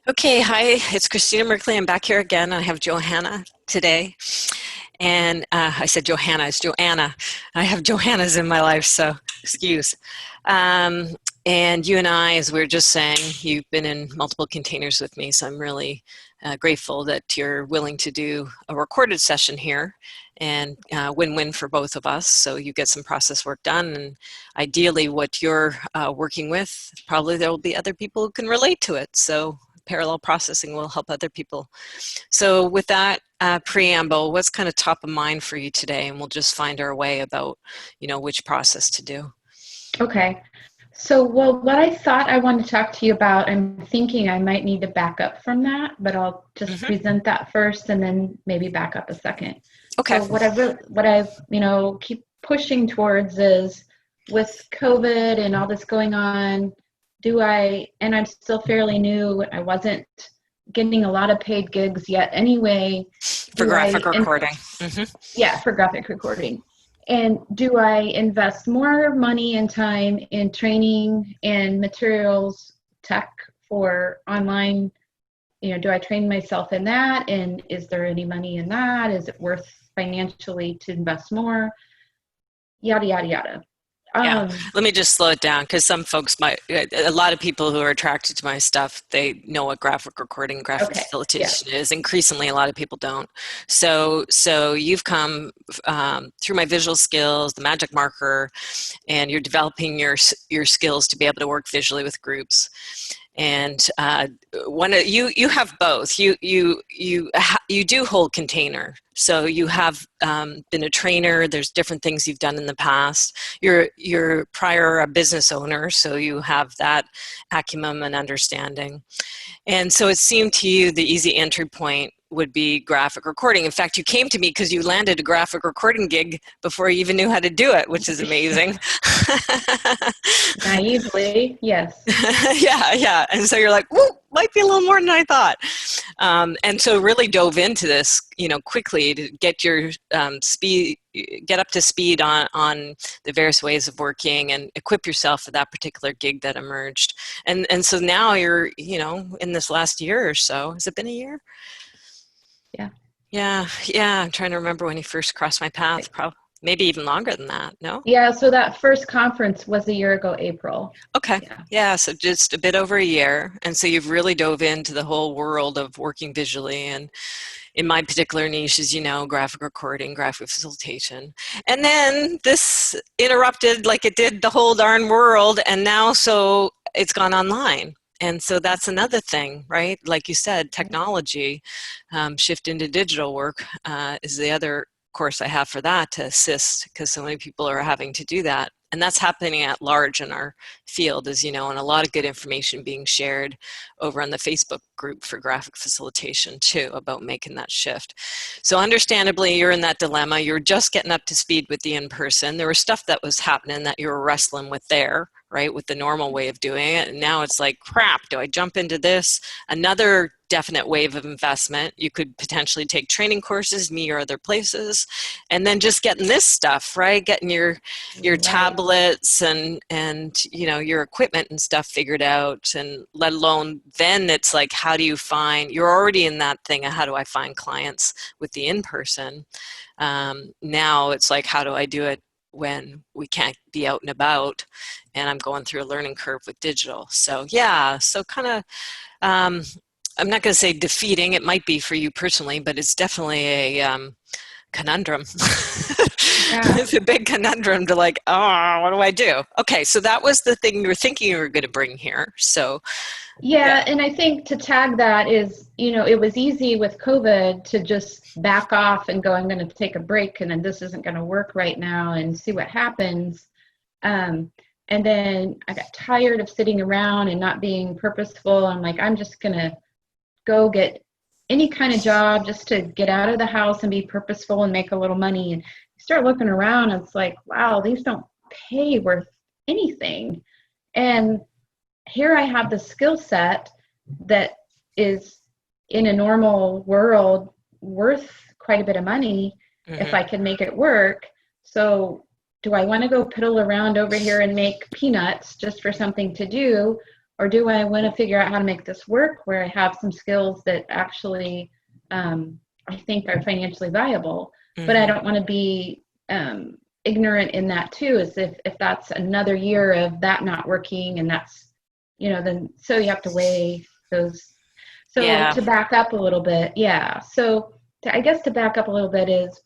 Okay, hi, it's Christina Merkley. I'm back here again. I have Johanna today. And I said Johanna, it's Joanna. I have Johannas in my life, so excuse. Um, and you and I, as we were just saying, you've been in multiple containers with me, so I'm really grateful that you're willing to do a recorded session here and win-win for both of us. So you get some process work done, and ideally what you're working with, probably there will be other people who can relate to it. So parallel processing will help other people. So with that preamble, what's kind of top of mind for you today? And we'll just find our way about, which process to do. Okay. So, well, what I thought I wanted to talk to you about, I'm thinking I might need to back up from that, but I'll just Hmm. present that first and then maybe back up a second. Okay. So what I've keep pushing towards is with COVID and all this going on, and I'm still fairly new, I wasn't getting a lot of paid gigs yet anyway. For Do graphic I, and recording. Hmm. Yeah, for graphic recording. And do I invest more money and time in training and materials tech for online? Do I train myself in that? And is there any money in that? Is it worth financially to invest more? Yada, yada, yada. Yeah, Um, let me just slow it down because some folks might, a lot of people who are attracted to my stuff, they know what graphic recording, graphic okay, yeah. facilitation is. Increasingly, a lot of people don't. So you've come through my visual skills, the magic marker, and you're developing your skills to be able to work visually with groups. And you have both. You do hold container. So you have been a trainer. There's different things you've done in the past. You're prior a business owner, so you have that acumen and understanding. And so it seemed to you the easy entry point would be graphic recording. In fact, you came to me because you landed a graphic recording gig before you even knew how to do it, which is amazing. Naively, yes. Yeah. And so you're like, whoa, might be a little more than I thought. And so really dove into this, quickly to get your get up to speed on the various ways of working and equip yourself for that particular gig that emerged. And so now you're, in this last year or so, has it been a year? Yeah. Yeah. I'm trying to remember when you first crossed my path. Probably maybe even longer than that. No? Yeah, so that first conference was a year ago, April. Okay. Yeah. Yeah, so just a bit over a year. And so you've really dove into the whole world of working visually. And in my particular niche, as you know, graphic recording, graphic facilitation. And then this interrupted like it did the whole darn world. And now so it's gone online. And so that's another thing, right? Like you said, technology, shift into digital work is the other course I have for that to assist because so many people are having to do that. And that's happening at large in our field, as you know, and a lot of good information being shared over on the Facebook group for graphic facilitation too about making that shift. So understandably, you're in that dilemma. You're just getting up to speed with the in-person. There was stuff that was happening that you were wrestling with there, right, with the normal way of doing it. And now it's like, crap, do I jump into this? Another definite wave of investment. You could potentially take training courses, me or other places, and then just getting this stuff, right? Getting your Right. tablets and your equipment and stuff figured out, and let alone then it's like, how do you find, you're already in that thing of how do I find clients with the in-person. Now it's like, how do I do it when we can't be out and about and I'm going through a learning curve with digital. So yeah, so kind of um, I'm not going to say defeating, it might be for you personally, but it's definitely a conundrum. Yeah. It's a big conundrum to like, oh, what do I do? Okay, so that was the thing you were thinking you were going to bring here. So, yeah. Yeah, and I think to tag that is, it was easy with COVID to just back off and go, I'm going to take a break and then this isn't going to work right now and see what happens. Um, and then I got tired of sitting around and not being purposeful. I'm like, I'm just going to go get any kind of job just to get out of the house and be purposeful and make a little money. And you start looking around, and it's like, wow, these don't pay worth anything. And here I have the skill set that is in a normal world worth quite a bit of money if Mm-hmm. I can make it work. So do I want to go piddle around over here and make peanuts just for something to do? or do I want to figure out how to make this work where I have some skills that actually I think are financially viable, but I don't want to be ignorant in that too, as if that's another year of that not working, and that's, then so you have to weigh those. So Yeah. to back up a little bit, yeah. So I guess to back up a little bit is,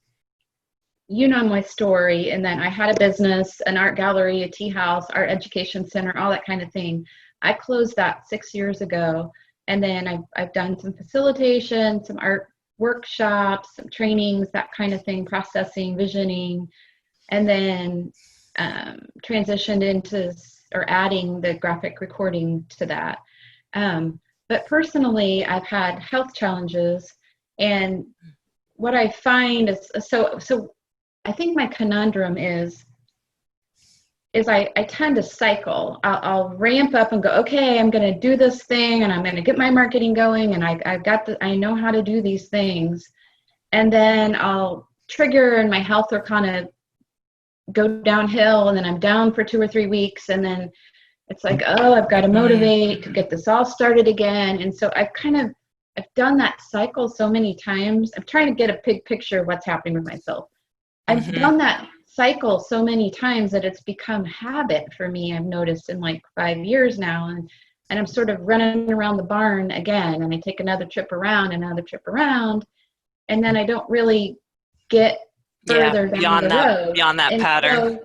my story, and then I had a business, an art gallery, a tea house, art education center, all that kind of thing. I closed that 6 years ago, and then I've done some facilitation, some art workshops, some trainings, that kind of thing, processing, visioning, and then transitioned into or adding the graphic recording to that. But personally, I've had health challenges, and what I find is so I think my conundrum is I tend to cycle. I'll ramp up and go, okay, I'm going to do this thing, and I'm going to get my marketing going, and I know how to do these things, and then I'll trigger, and my health will kind of go downhill, and then I'm down for 2 or 3 weeks, and then it's like, oh, I've got to motivate to get this all started again. And so I've done that cycle so many times. I'm trying to get a big picture of what's happening with myself. I've done that cycle so many times that it's become habit for me. I've noticed in like 5 years now, and I'm sort of running around the barn again, and I take another trip around, and then I don't really get further down the road. Beyond that And pattern.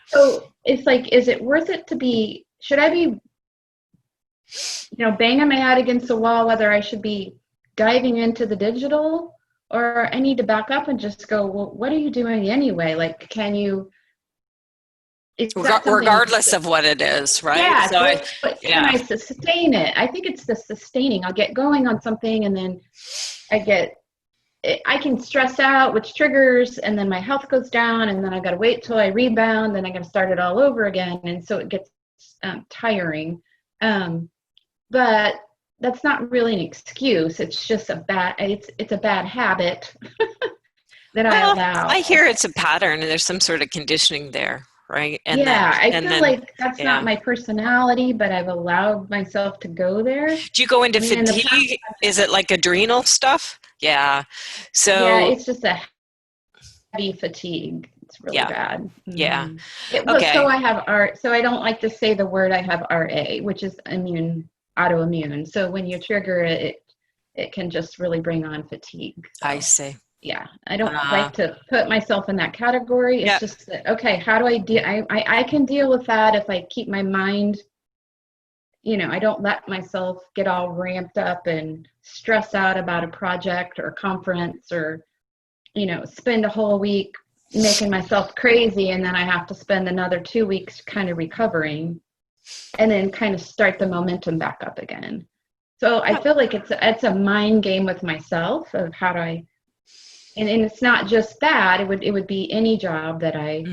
so it's like, is it worth it to be, should I be, banging my head against the wall, whether I should be diving into the digital, or I need to back up and just go, well, what are you doing anyway? Like, can you, regardless of what it is, right? Yeah, So but can I sustain it? I think it's the sustaining. I'll get going on something, and then I can stress out, which triggers, and then my health goes down, and then I got to wait till I rebound, then I got to start it all over again, and so it gets tiring. But that's not really an excuse. It's just it's a bad habit that I allow. I hear it's a pattern, and there's some sort of conditioning there, right? And I feel like that's not my personality, but I've allowed myself to go there. Do you go into fatigue? Is it like adrenal stuff? Yeah. So yeah, it's just a heavy fatigue. It's really bad. Yeah. Okay. So I have so I don't like to say the word, I have RA, which is autoimmune. So when you trigger it, it can just really bring on fatigue. So, I see. Yeah. I don't like to put myself in that category. It's just that, okay, how do I deal? I can deal with that if I keep my mind, I don't let myself get all ramped up and stress out about a project or conference, or, spend a whole week making myself crazy, and then I have to spend another 2 weeks kind of recovering, and then kind of start the momentum back up again. So I feel like it's a mind game with myself of how do I, and it's not just that, it would be any job that I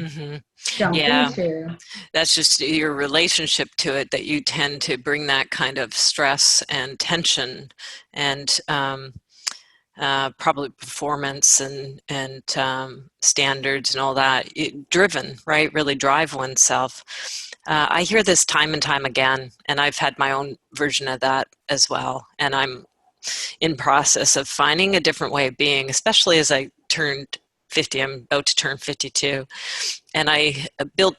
jump into. That's just your relationship to it, that you tend to bring that kind of stress and tension and probably performance and standards and all that, driven, right? Really drive oneself. I hear this time and time again, and I've had my own version of that as well. And I'm in process of finding a different way of being, especially as I turned 50. I'm about to turn 52. And I built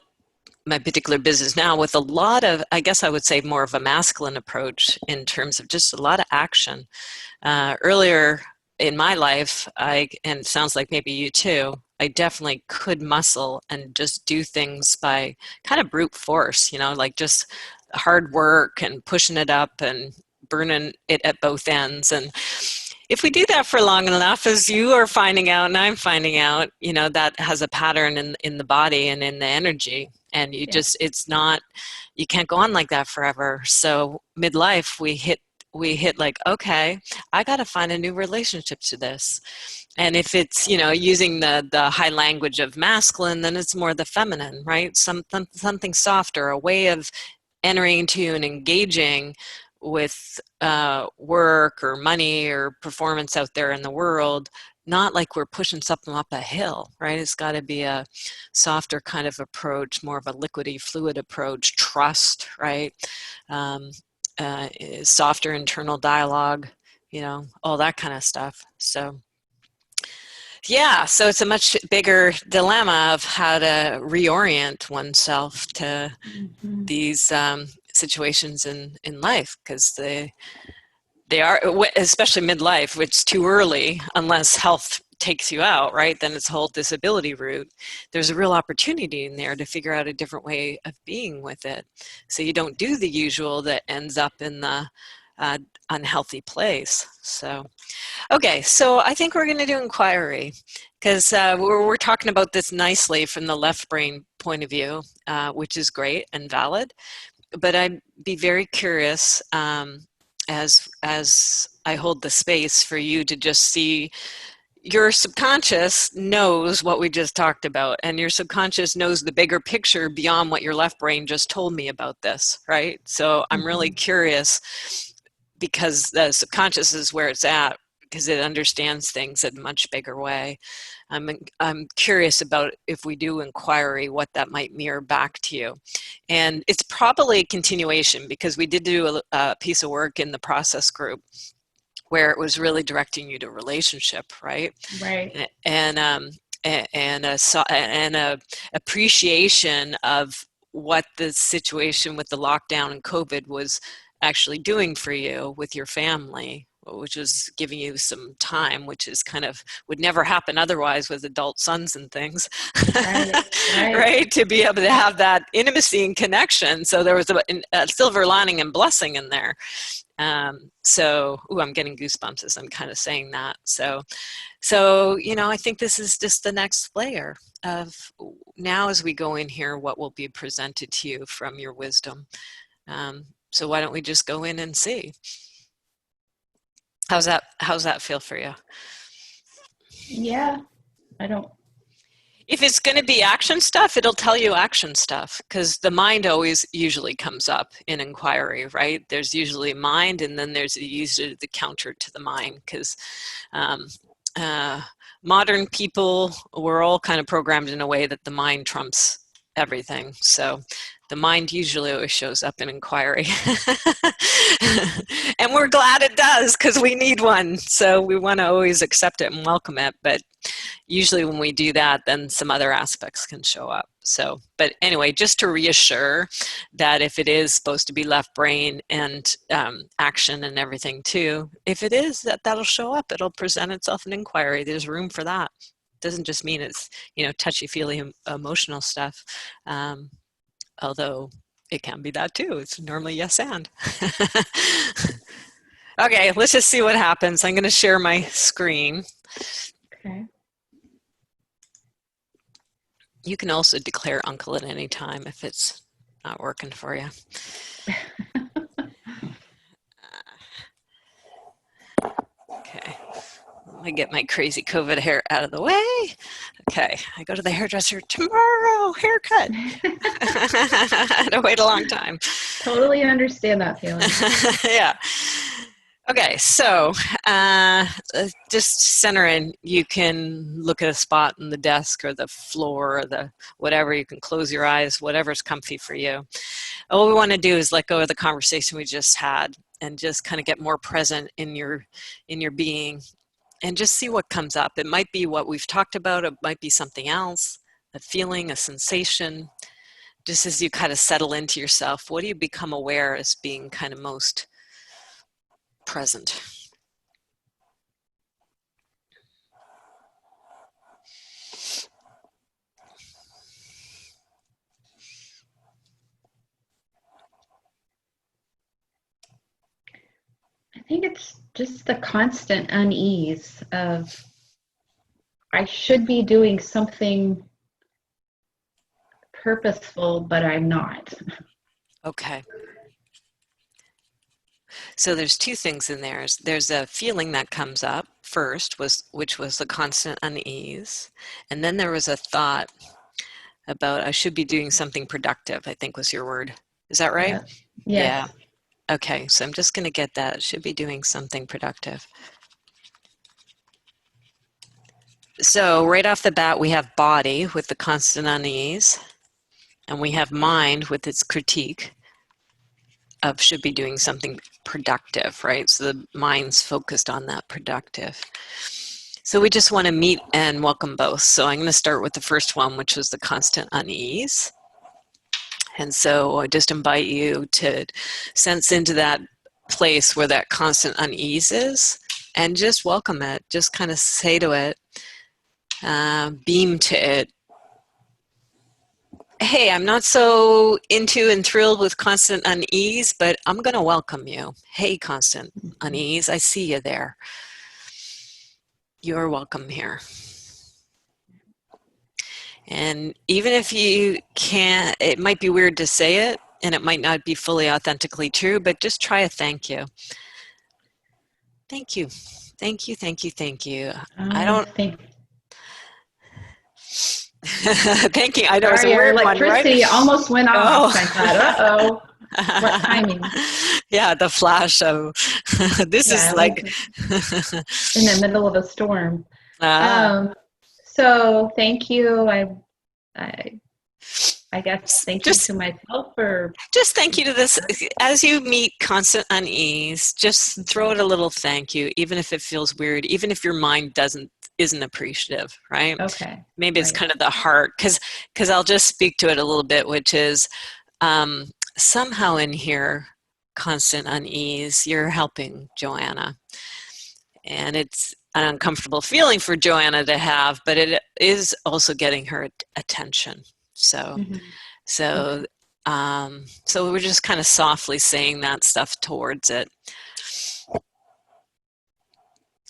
my particular business now with a lot of, I guess I would say, more of a masculine approach in terms of just a lot of action. Earlier in my life, and it sounds like maybe you too, I definitely could muscle and just do things by kind of brute force, like just hard work and pushing it up and burning it at both ends. And if we do that for long enough, as you are finding out and I'm finding out, that has a pattern in the body and in the energy. And you you can't go on like that forever. So midlife, we hit like, okay, I got to find a new relationship to this. And if it's, using the high language of masculine, then it's more the feminine, right? Something softer, a way of entering into and engaging with work or money or performance out there in the world, not like we're pushing something up a hill, right? It's got to be a softer kind of approach, more of a liquidy, fluid approach, trust, right? softer internal dialogue, you know, all that kind of stuff. So yeah, so it's a much bigger dilemma of how to reorient oneself to these situations in life, because they are, especially midlife, which is too early unless health takes you out, right? Then it's a whole disability route. There's a real opportunity in there to figure out a different way of being with it, so you don't do the usual that ends up in the unhealthy place. So okay, so I think we're going to do inquiry, because we're talking about this nicely from the left brain point of view, which is great and valid. But I'd be very curious, as I hold the space for you to just see. Your subconscious knows what we just talked about, and your subconscious knows the bigger picture beyond what your left brain just told me about this, right? So I'm really curious, because the subconscious is where it's at, because it understands things in a much bigger way. I'm curious about, if we do inquiry, what that might mirror back to you. And it's probably a continuation, because we did do a piece of work in the process group where it was really directing you to relationship, right? Right. And a appreciation of what the situation with the lockdown and COVID was actually doing for you with your family, which was giving you some time, which is kind of would never happen otherwise with adult sons and things. Right. Right. Right, to be able to have that intimacy and connection. So there was a silver lining and blessing in there. So, ooh, I'm getting goosebumps as I'm kind of saying that. So, you know, I think this is just the next layer of, now as we go in here, what will be presented to you from your wisdom. So why don't we just go in and see? How's that feel for you? Yeah. I don't. If it's going to be action stuff, it'll tell you action stuff, because the mind always usually comes up in inquiry, right? There's usually mind, and then there's usually the counter to the mind, because modern people, we're all kind of programmed in a way that the mind trumps everything. So the mind usually always shows up in inquiry. And we're glad it does, because we need one. So we want to always accept it and welcome it. But usually when we do that, then some other aspects can show up. So, but anyway, just to reassure that if it is supposed to be left brain and action and everything too, if it is, that'll show up. It'll present itself in inquiry. There's room for that. It doesn't just mean it's, you know, touchy-feely emotional stuff. Although it can be that too. It's normally yes and. Okay, let's just see what happens. I'm going to share my screen. Okay. You can also declare uncle at any time if it's not working for you. Okay, let me get my crazy COVID hair out of the way. Okay, I go to the hairdresser tomorrow, haircut. I had to wait a long time. Totally understand that feeling. Yeah. Okay, so just center in. You can look at a spot in the desk or the floor or the whatever. You can close your eyes, whatever's comfy for you. All we want to do is let go of the conversation we just had and just kind of get more present in your being, and just see what comes up. It might be what we've talked about. It might be something else, a feeling, a sensation. Just as you kind of settle into yourself, what do you become aware as being kind of most present? I think it's just the constant unease of, I should be doing something purposeful, but I'm not. Okay. So there's two things in there. There's a feeling that comes up first, which was the constant unease. And then there was a thought about, I should be doing something productive, I think was your word. Is that right? Yeah. Yes. Yeah. Okay, so I'm just going to get that. Should be doing something productive. So right off the bat, we have body with the constant unease, and we have mind with its critique of should be doing something productive, right? So the mind's focused on that productive. So we just want to meet and welcome both. So I'm going to start with the first one, which was the constant unease. And so I just invite you to sense into that place where that constant unease is and just welcome it. Just kind of say to it, beam to it, hey, I'm not so into and thrilled with constant unease, but I'm going to welcome you. Hey, constant unease, I see you there. You're welcome here. And even if you can't, it might be weird to say it, and it might not be fully authentically true, but just try a thank you. Thank you. Thank you, thank you, thank you. I don't... Thanking, I know it's a Sorry, our weird one, right? electricity almost went off. Oh. I thought, uh-oh, what timing? Yeah, the flash of this is like in the middle of a storm. Ah. So thank you. I guess thank you to myself for... Just thank you to this. As you meet constant unease, just throw it a little thank you, even if it feels weird, even if your mind isn't appreciative, right? Okay. Maybe it's kind of the heart, because I'll just speak to it a little bit, which is somehow in here, constant unease, you're helping Joanna. And it's an uncomfortable feeling for Joanna to have, but it is also getting her attention. So, so we're just kind of softly saying that stuff towards it.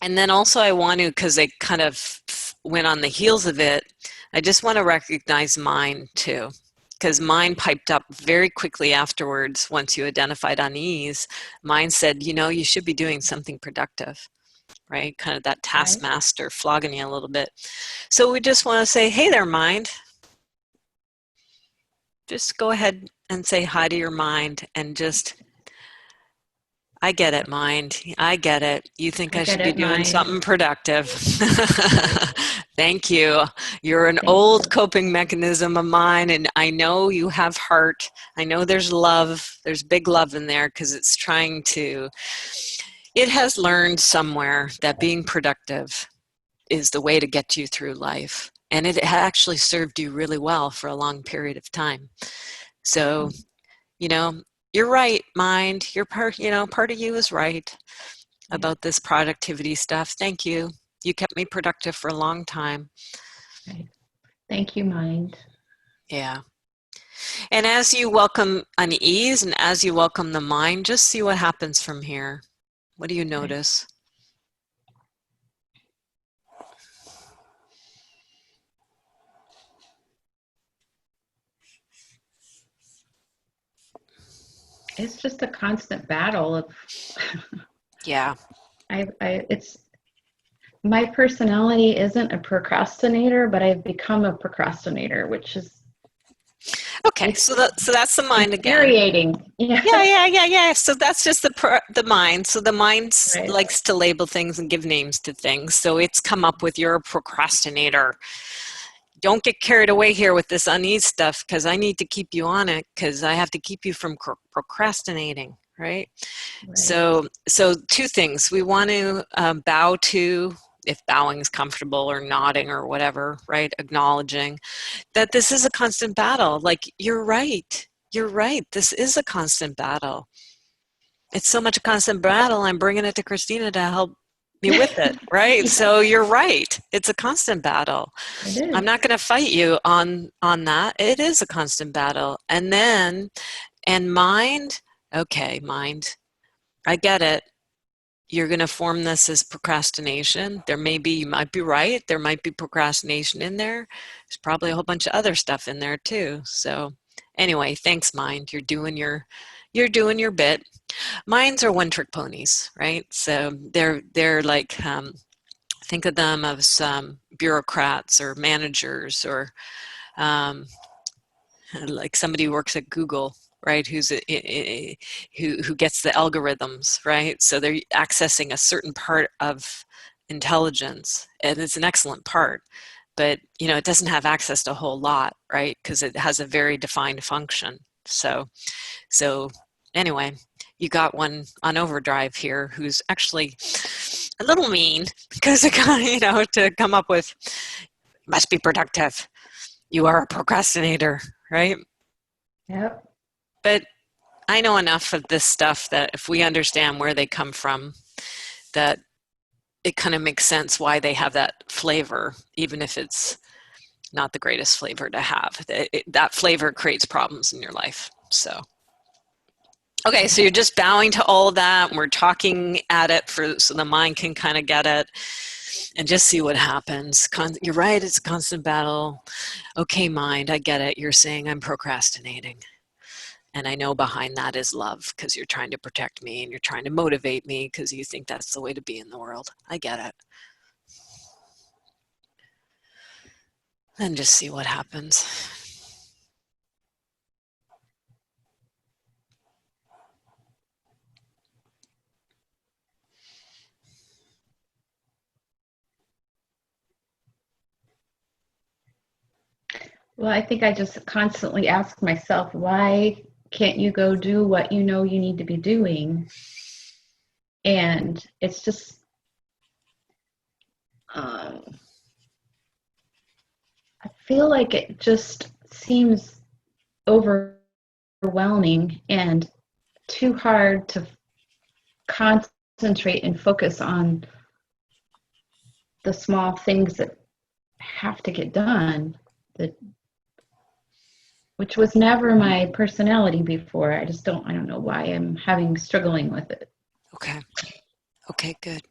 And then also I want to, because they kind of went on the heels of it, I just want to recognize mine too. Because mine piped up very quickly afterwards. Once you identified unease, mine said, you should be doing something productive, right? Kind of that taskmaster flogging you a little bit. So we just want to say, hey there, mind. Just go ahead and say hi to your mind and just, I get it, mind. I get it. You think I should be doing something productive. Thank you. You're an old coping mechanism of mine, and I know you have heart. I know there's love. There's big love in there because it's trying to, it has learned somewhere that being productive is the way to get you through life. And it actually served you really well for a long period of time. So, you're right, mind. Your part of you is right about this productivity stuff. Thank you. You kept me productive for a long time. Right. Thank you, mind. Yeah. And as you welcome unease and as you welcome the mind, just see what happens from here. What do you notice? It's just a constant battle of... Yeah. It's... My personality isn't a procrastinator, but I've become a procrastinator, which is... Okay, so that's the mind again. Infuriating. Yeah. So that's just the mind. So the mind likes to label things and give names to things. So it's come up with, you're a procrastinator. Don't get carried away here with this unease stuff, because I need to keep you on it, because I have to keep you from procrastinating, right? So two things. We want to bow to, if bowing is comfortable, or nodding or whatever, right? Acknowledging that this is a constant battle. Like, you're right. This is a constant battle. It's so much a constant battle. I'm bringing it to Christina to help me with it, right? So you're right. It's a constant battle. I'm not going to fight you on that. It is a constant battle. And mind, okay, mind, I get it. You're going to form this as procrastination. You might be right. There might be procrastination in there. There's probably a whole bunch of other stuff in there too. So anyway, thanks, mind. You're doing your bit. Minds are one-trick ponies, right? So they're like, think of them as some bureaucrats or managers, or like somebody who works at Google, right? Who gets the algorithms, right? So they're accessing a certain part of intelligence, and it's an excellent part, but it doesn't have access to a whole lot, right? Because it has a very defined function. So anyway, you got one on overdrive here who's actually a little mean because to come up with must be productive. You are a procrastinator, right? Yep. But I know enough of this stuff that if we understand where they come from, that it kind of makes sense why they have that flavor, even if it's not the greatest flavor to have. That flavor creates problems in your life. So, okay, so you're just bowing to all of that. And we're talking at it so the mind can kind of get it and just see what happens. You're right, it's a constant battle. Okay, mind, I get it. You're saying I'm procrastinating. And I know behind that is love because you're trying to protect me and you're trying to motivate me because you think that's the way to be in the world. I get it. And just see what happens. Well, I think I just constantly ask myself, why can't you go do what you know you need to be doing? And it's just, I feel like it just seems overwhelming and too hard to concentrate and focus on the small things that have to get done, that which was never my personality before. I don't know why I'm struggling with it. Okay. Okay, good.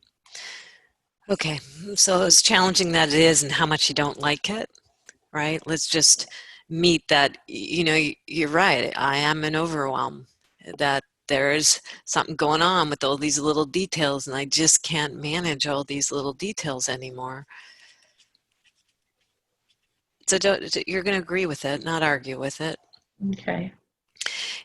Okay, so as challenging that it is and how much you don't like it, right? Let's just meet that, you're right. I am in overwhelm, that there is something going on with all these little details and I just can't manage all these little details anymore. So you're going to agree with it, not argue with it. Okay.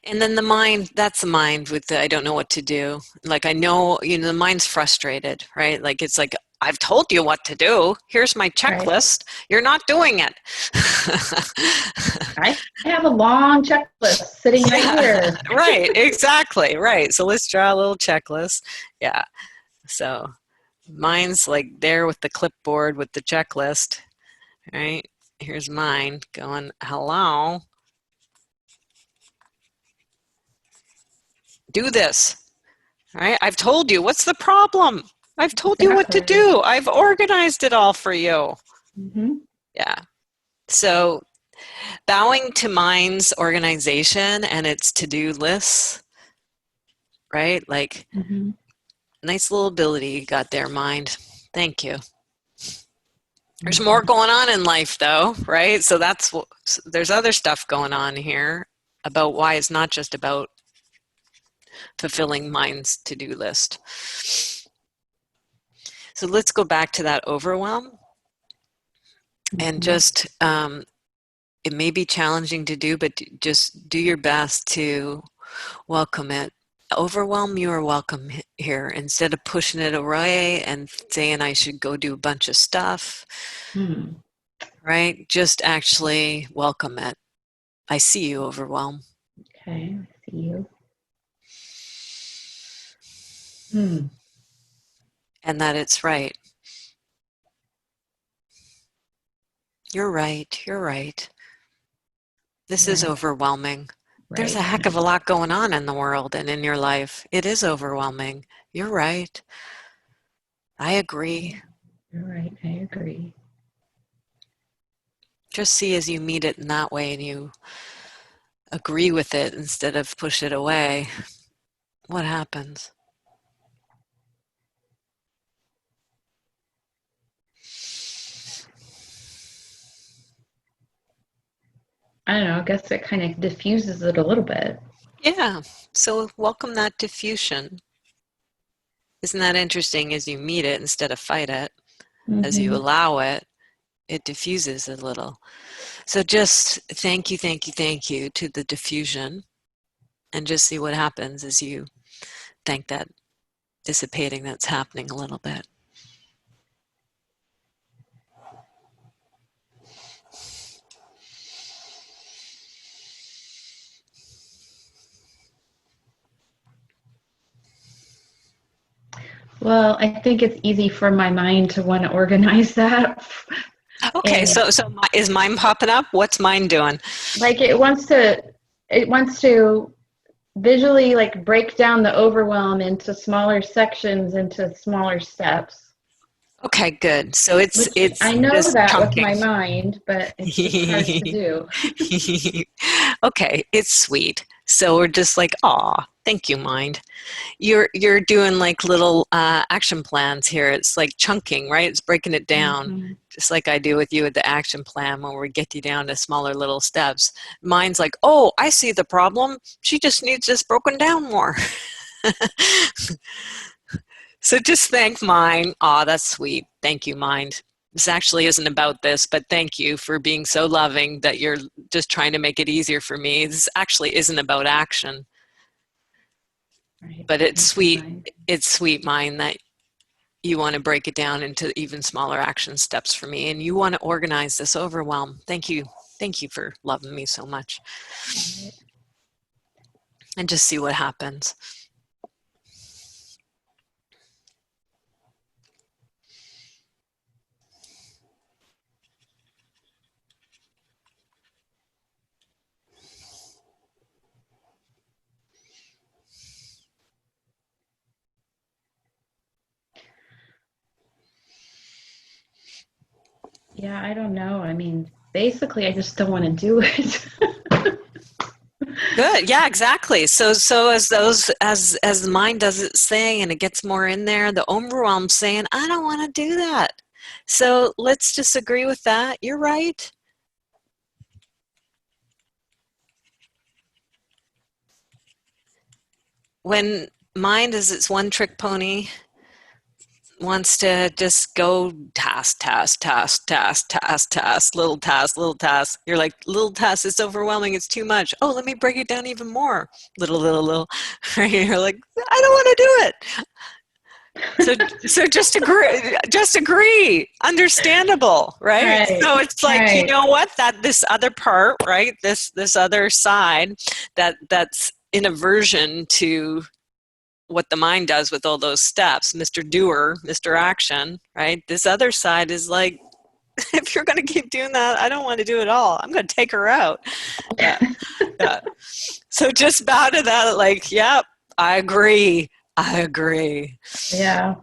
And then the mind, that's the mind with the I don't know what to do. Like I know, the mind's frustrated, right? Like it's like, I've told you what to do. Here's my Right. checklist. You're not doing it. I have a long checklist sitting right Yeah, here. right, exactly, right. So let's draw a little checklist. Yeah. So mine's like there with the clipboard with the checklist, right? Here's mine going, hello, do this. All right, I've told you. What's the problem? I've told you what to Exactly. do. I've organized it all for you. Mm-hmm. Yeah. So bowing to mind's organization and its to-do lists, right? Like Mm-hmm. nice little ability you got there, mind. Thank you. There's more Mm-hmm. going on in life though, right? So there's other stuff going on here about why it's not just about fulfilling mind's to-do list. So let's go back to that overwhelm and Mm-hmm. just it may be challenging to do, but just do your best to welcome it. Overwhelm, you are welcome here. Instead of pushing it away and saying I should go do a bunch of stuff, Hmm. right? Just actually welcome it. I see you, overwhelm. Okay, I see you. Hmm. And that it's right. You're right. You're right. This is Right. overwhelming. There's a Right. heck of a lot going on in the world and in your life. It is overwhelming. You're right. I agree. You're right. I agree. Just see as you meet it in that way and you agree with it instead of push it away, what happens? I don't know. I guess it kind of diffuses it a little bit. Yeah, so welcome that diffusion. Isn't that interesting? As you meet it instead of fight it, as you Mm-hmm. allow it, it diffuses a little. So just thank you, thank you, thank you to the diffusion and just see what happens as you thank that dissipating that's happening a little bit. Well, I think it's easy for my mind to want to organize that. Okay, And is mine popping up? What's mine doing? like it wants to visually like break down the overwhelm into smaller sections, into smaller steps. Okay, good. So it's Which it's I know just that with chunking. my mind, but it's just hard to do. Okay, it's sweet. So we're just like, aw, thank you, mind. You're doing like little action plans here. It's like chunking, right? It's breaking it down, Hmm. just like I do with you with the action plan when we get you down to smaller little steps. Mine's like, oh, I see the problem. She just needs this broken down more. So just thank mine. Aw, that's sweet. Thank you, mind. This actually isn't about this, but thank you for being so loving that you're just trying to make it easier for me. This actually isn't about action, Right. but it's Thank you, sweet. mind. It's sweet, mind, that you want to break it down into even smaller action steps for me, and you want to organize this overwhelm. Thank you. Thank you for loving me so much. Right. And just see what happens. Yeah, I don't know. I mean, basically, I just don't want to do it. Good. Yeah, exactly. So as the mind does its thing and it gets more in there, the overwhelm's saying, I don't want to do that. So let's just agree with that. You're right. When mind is its one trick pony, wants to just go task, task, task, task, task, task, little task, little task. You're like, little task, it's overwhelming, it's too much. Oh, let me break it down even more. Little, little, little. Right? You're like, I don't want to do it. So just agree. Understandable, right? Right. So it's like, you Right. know what? That this other part, right? This other side that's in aversion to what the mind does with all those steps, Mr. Doer, Mr. Action, right? This other side is like, if you're going to keep doing that, I don't want to do it all. I'm going to take her out. Yeah, yeah. So just bow to that, like, yep, I agree. I agree. Yeah,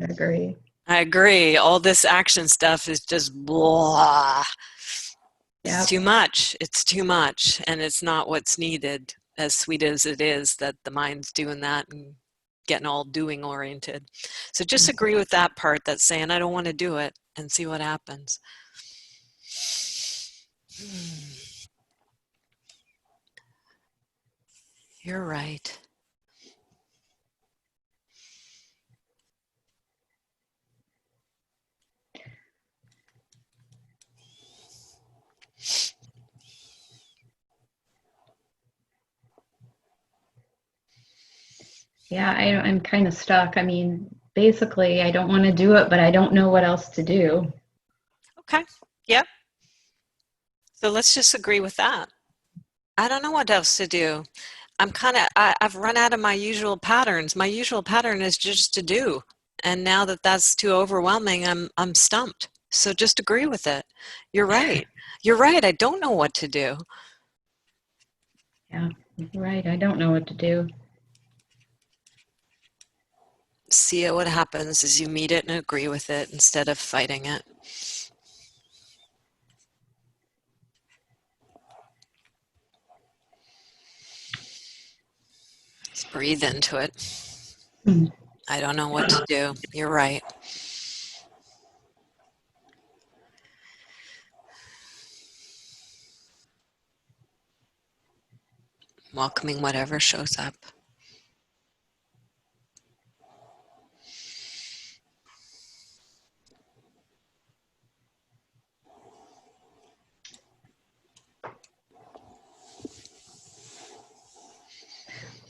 I agree. I agree. All this action stuff is just blah. It's Yep. too much. It's too much. And it's not what's needed, as sweet as it is that the mind's doing that and getting all doing oriented. So just agree with that part that's saying, I don't want to do it, and see what happens. You're right. Yeah, I'm kind of stuck. I mean, basically, I don't want to do it, but I don't know what else to do. Okay. Yep. So let's just agree with that. I don't know what else to do. I've run out of my usual patterns. My usual pattern is just to do. And now that that's too overwhelming, I'm stumped. So just agree with it. You're right. You're right. I don't know what to do. Yeah, right. I don't know what to do. See what happens as you meet it and agree with it instead of fighting it. Just breathe into it. Hmm. I don't know what to do. You're right. Welcoming whatever shows up.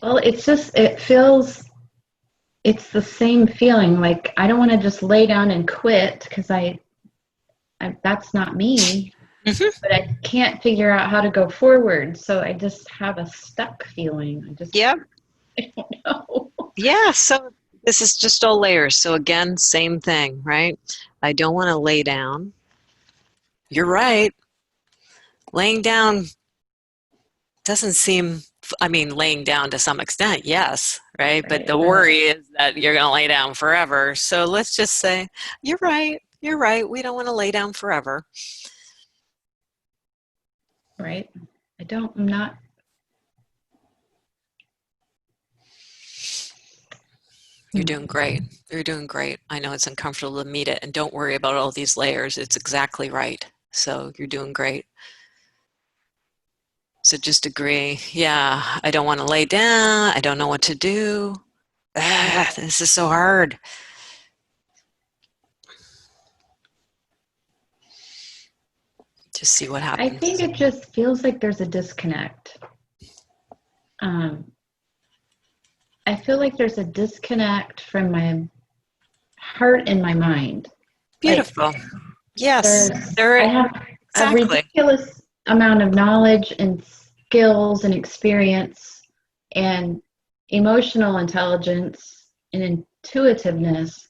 Well, it's the same feeling. Like I don't want to just lay down and quit because that's not me. Mm-hmm. But I can't figure out how to go forward. So I just have a stuck feeling. Yep. I don't know. Yeah. So This is just all layers. So again, same thing, right? I don't want to lay down. You're right. Laying down doesn't seem, I mean, laying down to some extent, yes, right? But the Right. worry is that you're going to lay down forever. So let's just say, you're right. You're right. We don't want to lay down forever. Right. I'm not. You're doing great. You're doing great. I know it's uncomfortable to meet it, and don't worry about all these layers. It's exactly right. So you're doing great. So just agree. Yeah, I don't want to lay down. I don't know what to do. This is so hard. Just see what I think happens. it just feels like there's a disconnect. I feel like there's a disconnect from my heart and my mind. Like Beautiful. Yes, I there, have a exactly. ridiculous amount of knowledge and skills and experience and emotional intelligence and intuitiveness,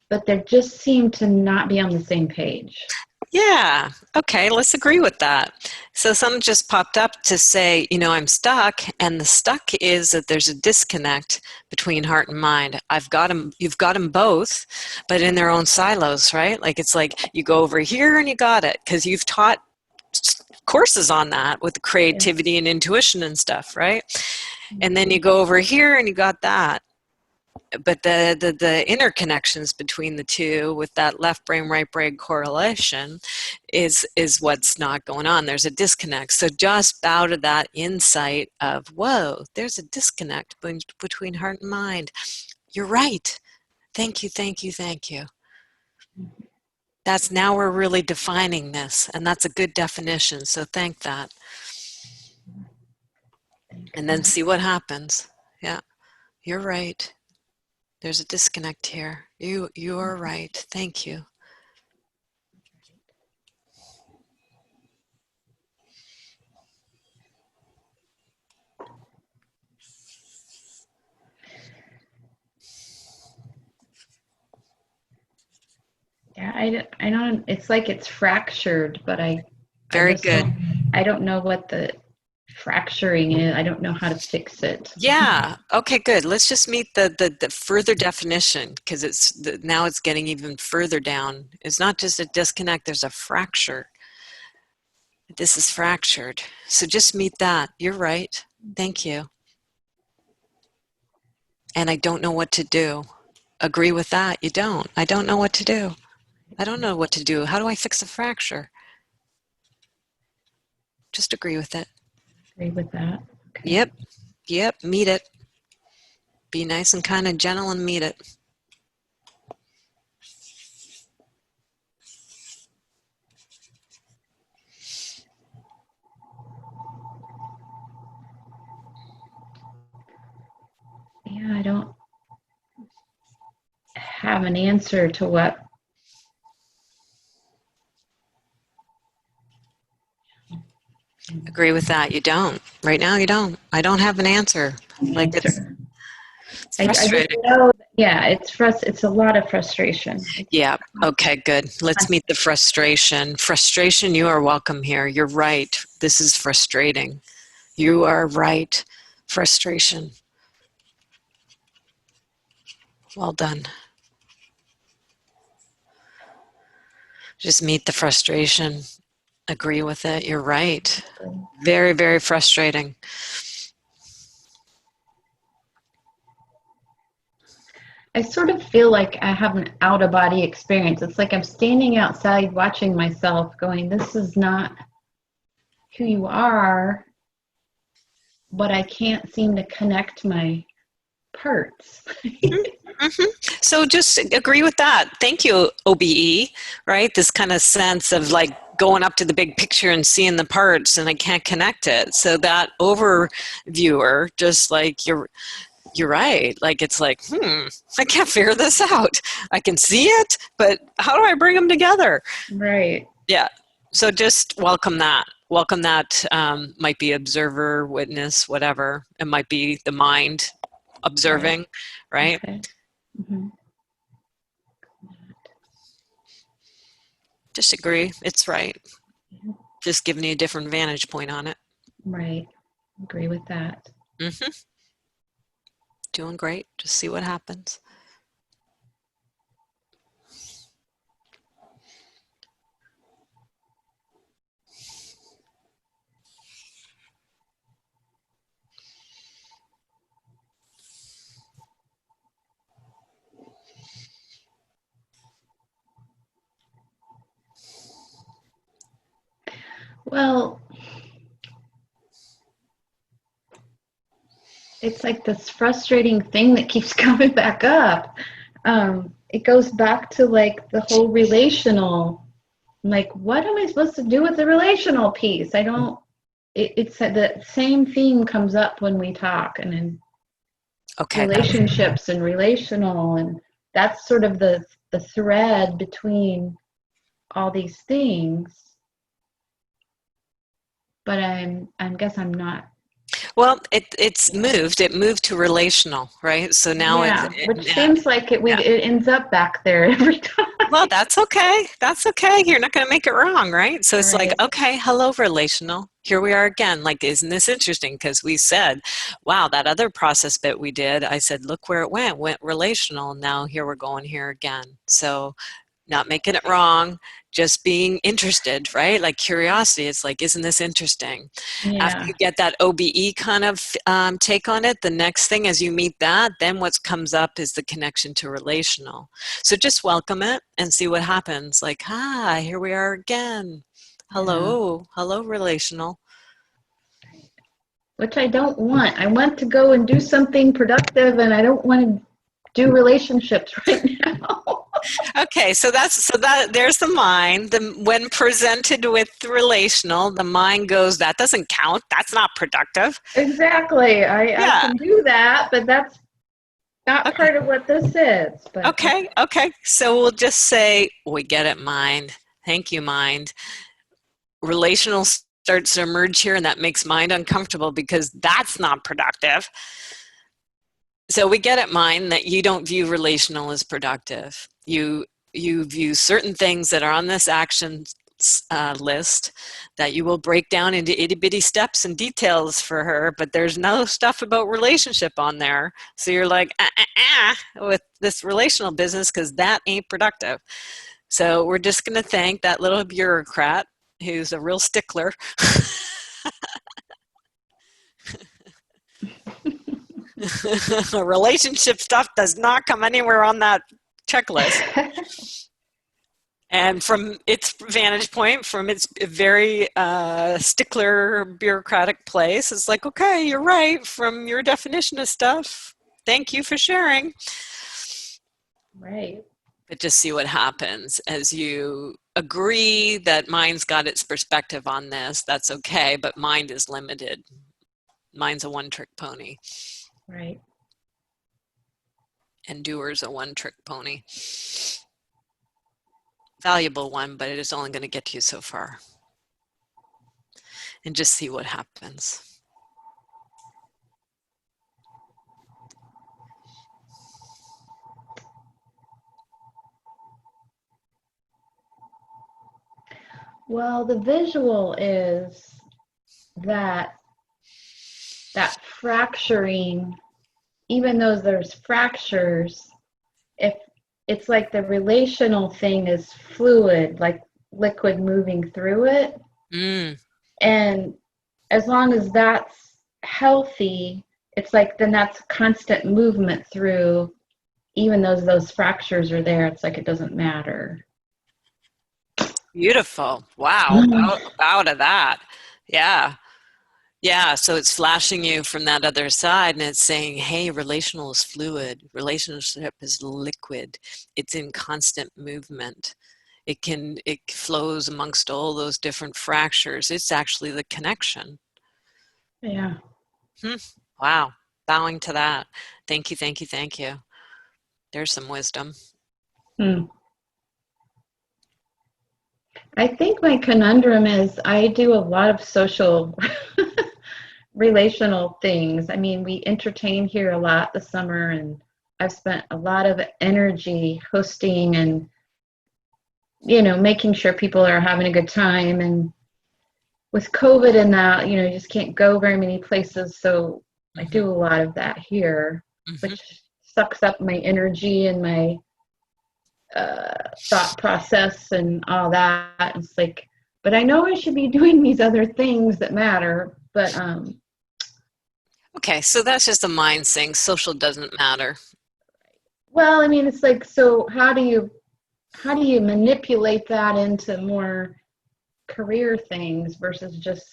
but they just seem to not be on the same page. Yeah. Okay, let's agree with that. So something just popped up to say, I'm stuck, and the stuck is that there's a disconnect between heart and mind. I've got them, you've got them both, but in their own silos, right? Like it's like you go over here and you got it because you've taught courses on that with the creativity and intuition and stuff, right? And then you go over here and you got that. But the interconnections between the two with that left brain right brain correlation is what's not going on. There's a disconnect. So just bow to that insight of, whoa, there's a disconnect between heart and mind. You're right. Thank you, thank you, thank you. That's, now we're really defining this, and that's a good definition, so thank that. And then see what happens. Yeah, you're right. There's a disconnect here. You are right. Thank you. Yeah, I don't. It's like it's fractured, but I Very just good. I don't know what the fracturing is. I don't know how to fix it. Yeah. Okay, good. Let's just meet the further definition, because now it's getting even further down. It's not just a disconnect, there's a fracture. This is fractured. So just meet that. You're right. Thank you. And I don't know what to do. Agree with that. You don't. I don't know what to do. I don't know what to do. How do I fix a fracture? Just agree with it. Agree with that. Okay. Yep. Yep. Meet it. Be nice and kind and gentle and meet it. Yeah, I don't have an answer to what. Agree with that. You don't. Right now, you don't. I don't have an answer. Like it's I just frustrating. know. Yeah, it's a lot of frustration. Yeah. Okay, good. Let's meet the frustration. Frustration, you are welcome here. You're right. This is frustrating. You are right. Frustration. Well done. Just meet the frustration. Agree with it. You're right. Very, very frustrating. I sort of feel like I have an out of body experience. It's like I'm standing outside watching myself going, this is not who you are, but I can't seem to connect my parts. Mm-hmm. So just agree with that. Thank you, OBE, right? This kind of sense of like going up to the big picture and seeing the parts and I can't connect it. So that overviewer, just like you're right. Like it's like, I can't figure this out. I can see it, but how do I bring them together? Right. Yeah. So just welcome that. Welcome that. Might be observer, witness, whatever. It might be the mind observing, right? Okay. Mm-hmm. Disagree. It's right. Just giving you a different vantage point on it. Right. Agree with that. Mm-hmm. Doing great. Just see what happens. Well, it's like this frustrating thing that keeps coming back up. It goes back to like the whole relational. Like, what am I supposed to do with the relational piece? I don't. It's the same theme comes up when we talk, and in Okay. relationships and relational, and that's sort of the thread between all these things. But I guess I'm not. Well, it's moved. It moved to relational, right? So now Yeah, which yeah, seems like yeah. it ends up back there every time. Well, that's okay. That's okay. You're not going to make it wrong, right? So it's like, Right. okay, hello, relational. Here we are again. Like, isn't this interesting? Because we said, wow, that other process bit we did, I said, look where it went relational. Now here we're going here again. So not making it wrong, just being interested, right? Like curiosity. It's like, isn't this interesting? After Yeah. you get that OBE kind of take on it, the next thing as you meet that, then what comes up is the connection to relational. So just welcome it and see what happens. Like, hi, here we are again. Yeah. Hello, hello, relational. Which I don't want. I want to go and do something productive, and I don't want to do relationships right now. Okay, so that there's the mind. When presented with relational, the mind goes, that doesn't count. That's not productive. Exactly. I Yeah. can do that, but that's not Okay. part of what this is. But Okay. Okay. So we'll just say, we get it, mind. Thank you, mind. Relational starts to emerge here, and that makes mind uncomfortable because that's not productive. So we get it, mind, that you don't view relational as productive. You view certain things that are on this action list that you will break down into itty bitty steps and details for her, but there's no stuff about relationship on there. So you're like, with this relational business because that ain't productive. So we're just going to thank that little bureaucrat who's a real stickler. Relationship stuff does not come anywhere on that checklist. And from its vantage point, from its very stickler bureaucratic place, it's like, okay, you're right from your definition of stuff. Thank you for sharing. right. But just see what happens as you agree that mind's got its perspective on this. That's okay, but mind is limited. Mind's a one-trick pony. Right. And doer's a one-trick pony. Valuable one, but it is only going to get you so far. And just see what happens. Well, the visual is that fracturing, even though there's fractures, if it's like the relational thing is fluid, like liquid moving through it. Mm. And as long as that's healthy, it's like then that's constant movement through, even though those fractures are there, it's like it doesn't matter. Beautiful. Wow. Bow to that. Yeah. Yeah. So it's flashing you from that other side and it's saying, hey, relational is fluid. Relationship is liquid. It's in constant movement. It flows amongst all those different fractures. It's actually the connection. Yeah. Wow. Bowing to that. Thank you. Thank you. Thank you. There's some wisdom. Hmm. I think my conundrum is I do a lot of social relational things. I mean, we entertain here a lot this summer, and I've spent a lot of energy hosting and, you know, making sure people are having a good time. And with COVID and that, you know, you just can't go very many places. So I Mm-hmm. do a lot of that here, Mm-hmm. which sucks up my energy and my thought process and all that. It's like, but I know I should be doing these other things that matter. But Okay, so that's just a mind thing. Social doesn't matter. well, I mean, it's like, so how do you manipulate that into more career things versus just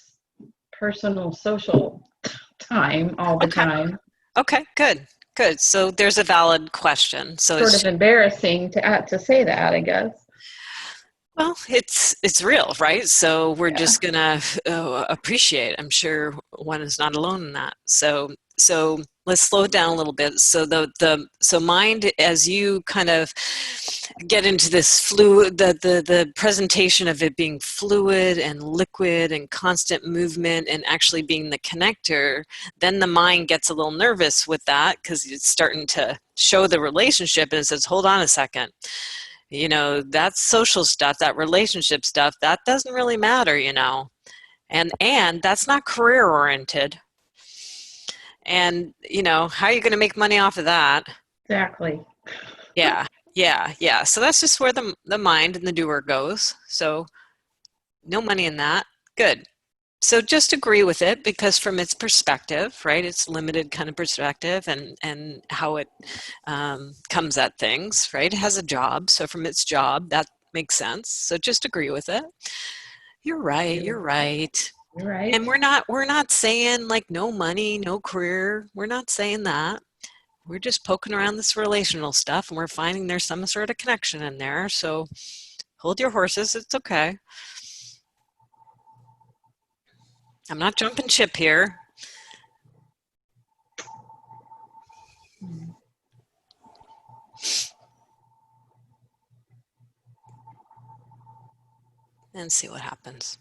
personal social time all the Okay. time? Okay, good. Good. So there's a valid question. So Sort it's of embarrassing to say that, I guess. well, it's real, right? So we're Yeah. just gonna appreciate. I'm sure one is not alone in that. So let's slow it down a little bit. So so mind, as you kind of get into this fluid, the presentation of it being fluid and liquid and constant movement and actually being the connector, then the mind gets a little nervous with that because it's starting to show the relationship and it says, hold on a second, you know, that social stuff, that relationship stuff, that doesn't really matter, you know, and that's not career oriented. And you know, how are you going to make money off of that? Exactly. Yeah, yeah. So that's just where the mind and the doer goes. So no money in that. Good. So just agree with it because from its perspective, right? It's limited kind of perspective and how it comes at things, right? It has a job, so from its job, that makes sense. So just agree with it. You're right. You're right. You're right. And we're not saying like no money, no career. We're not saying that. We're just poking around this relational stuff and we're finding there's some sort of connection in there. So hold your horses. It's okay. I'm not jumping ship here. And see what happens.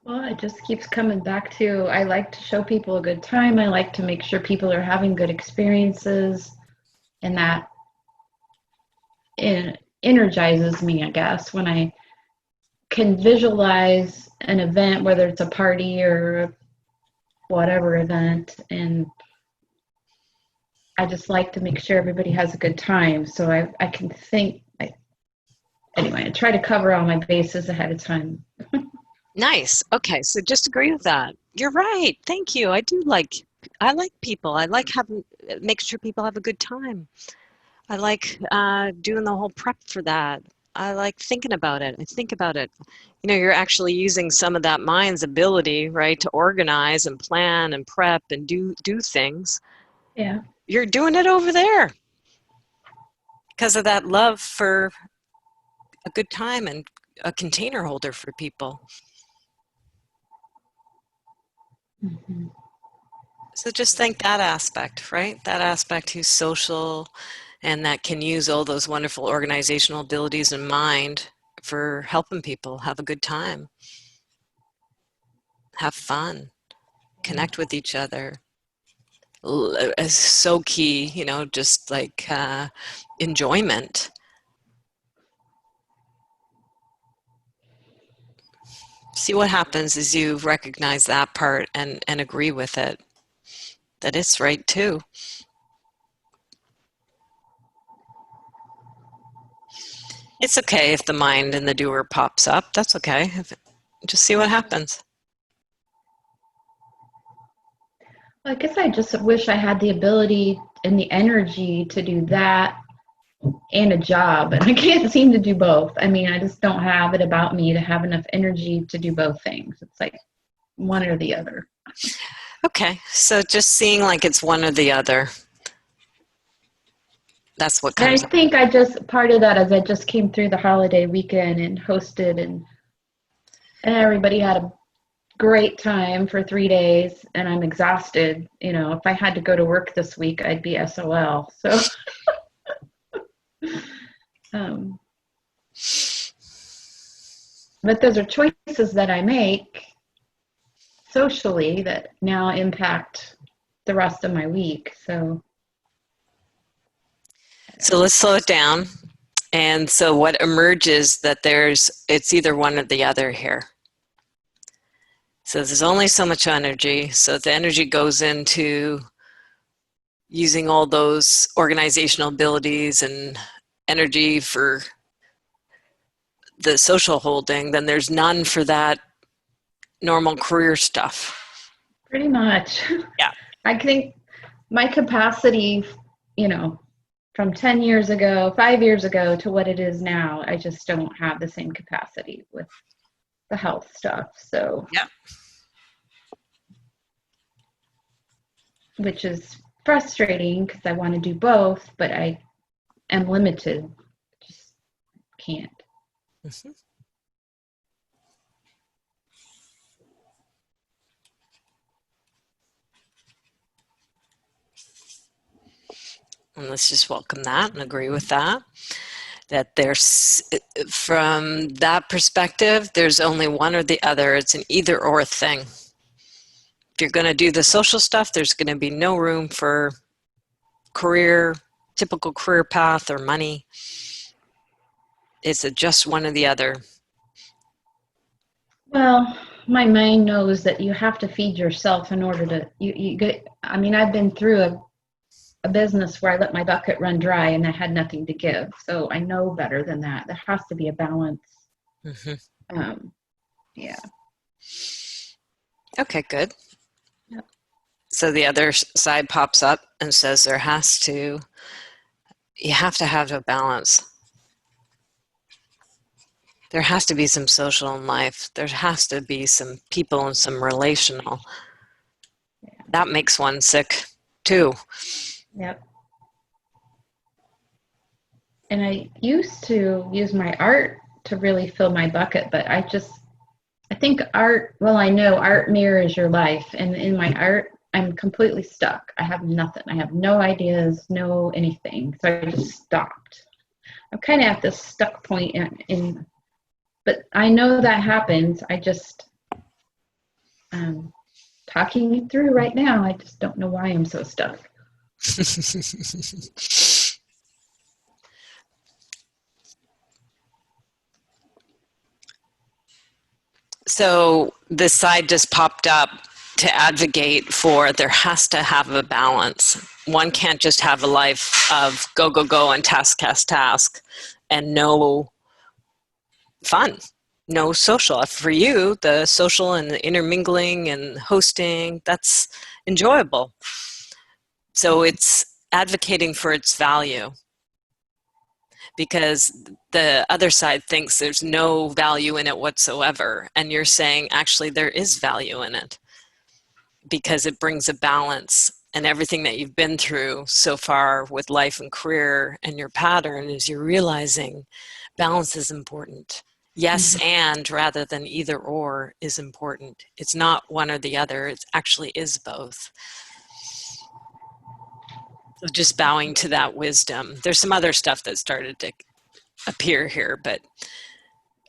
Well, it just keeps coming back to, I like to show people a good time. I like to make sure people are having good experiences, and that energizes me, I guess, when I can visualize an event, whether it's a party or whatever event, and I just like to make sure everybody has a good time. So I can think, anyway, I try to cover all my bases ahead of time. Nice. Okay, so just agree with that. You're right. Thank you. I like people. I like having make sure people have a good time. I like doing the whole prep for that. I like thinking about it. I think about it. You know, you're actually using some of that mind's ability, right, to organize and plan and prep and do things. Yeah. You're doing it over there because of that love for a good time and a container holder for people. Mm-hmm. So just think that aspect, right? That aspect who's social and that can use all those wonderful organizational abilities in mind for helping people have a good time, have fun, Yeah. connect with each other. Is so key, you know, just like enjoyment. See what happens as you recognize that part and agree with it, that it's right too. It's okay if the mind and the doer pops up. That's okay. Just see what happens. Well, I guess I just wish I had the ability and the energy to do that and a job, and I can't seem to do both. I mean, I just don't have it about me to have enough energy to do both things. It's like one or the other. Okay, so just seeing like it's one or the other. That's what And I comes up. think I just, part of that is I just came through the holiday weekend and hosted, and everybody had a great time for 3 days and I'm exhausted. You know, if I had to go to work this week, I'd be SOL. So, um, but those are choices that I make socially that now impact the rest of my week. So let's slow it down. And so what emerges that it's either one or the other here. So there's only so much energy. So the energy goes into using all those organizational abilities and energy for the social holding, then there's none for that normal career stuff. pretty much. Yeah. I think my capacity, you know, from 10 years ago, 5 years ago to what it is now, I just don't have the same capacity with the health stuff. So, yeah. Which is frustrating because I want to do both, but I am limited. Just can't. Mm-hmm. And let's just welcome that and agree with that. That there's, from that perspective, there's only one or the other. It's an either or thing. If you're going to do the social stuff, there's going to be no room for typical career path or money. It's just one or the other. Well, my mind knows that you have to feed yourself in order to, you get, I mean, I've been through a business where I let my bucket run dry and I had nothing to give. So I know better than that. There has to be a balance. Mm-hmm. Yeah. Okay, good. Yep. So the other side pops up and says you have to have a balance. There has to be some social in life. There has to be some people and some relational. Yeah. That makes one sick too. Yep. And I used to use my art to really fill my bucket, but I think art, well, I know art mirrors your life. And in my art, I'm completely stuck. I have nothing. I have no ideas, no anything. So I just stopped. I'm kind of at this stuck point but I know that happens. I just, talking it through right now. I just don't know why I'm so stuck. So this side just popped up to advocate for there has to have a balance. One can't just have a life of go, go, go and task and no fun, no social. For you, the social and the intermingling and hosting, that's enjoyable. So it's advocating for its value, because the other side thinks there's no value in it whatsoever. And you're saying, actually, there is value in it because it brings a balance. And everything that you've been through so far with life and career and your pattern is you're realizing balance is important. Yes, and rather than either or is important. It's not one or the other. It actually is both. So just bowing to that wisdom. There's some other stuff that started to appear here, but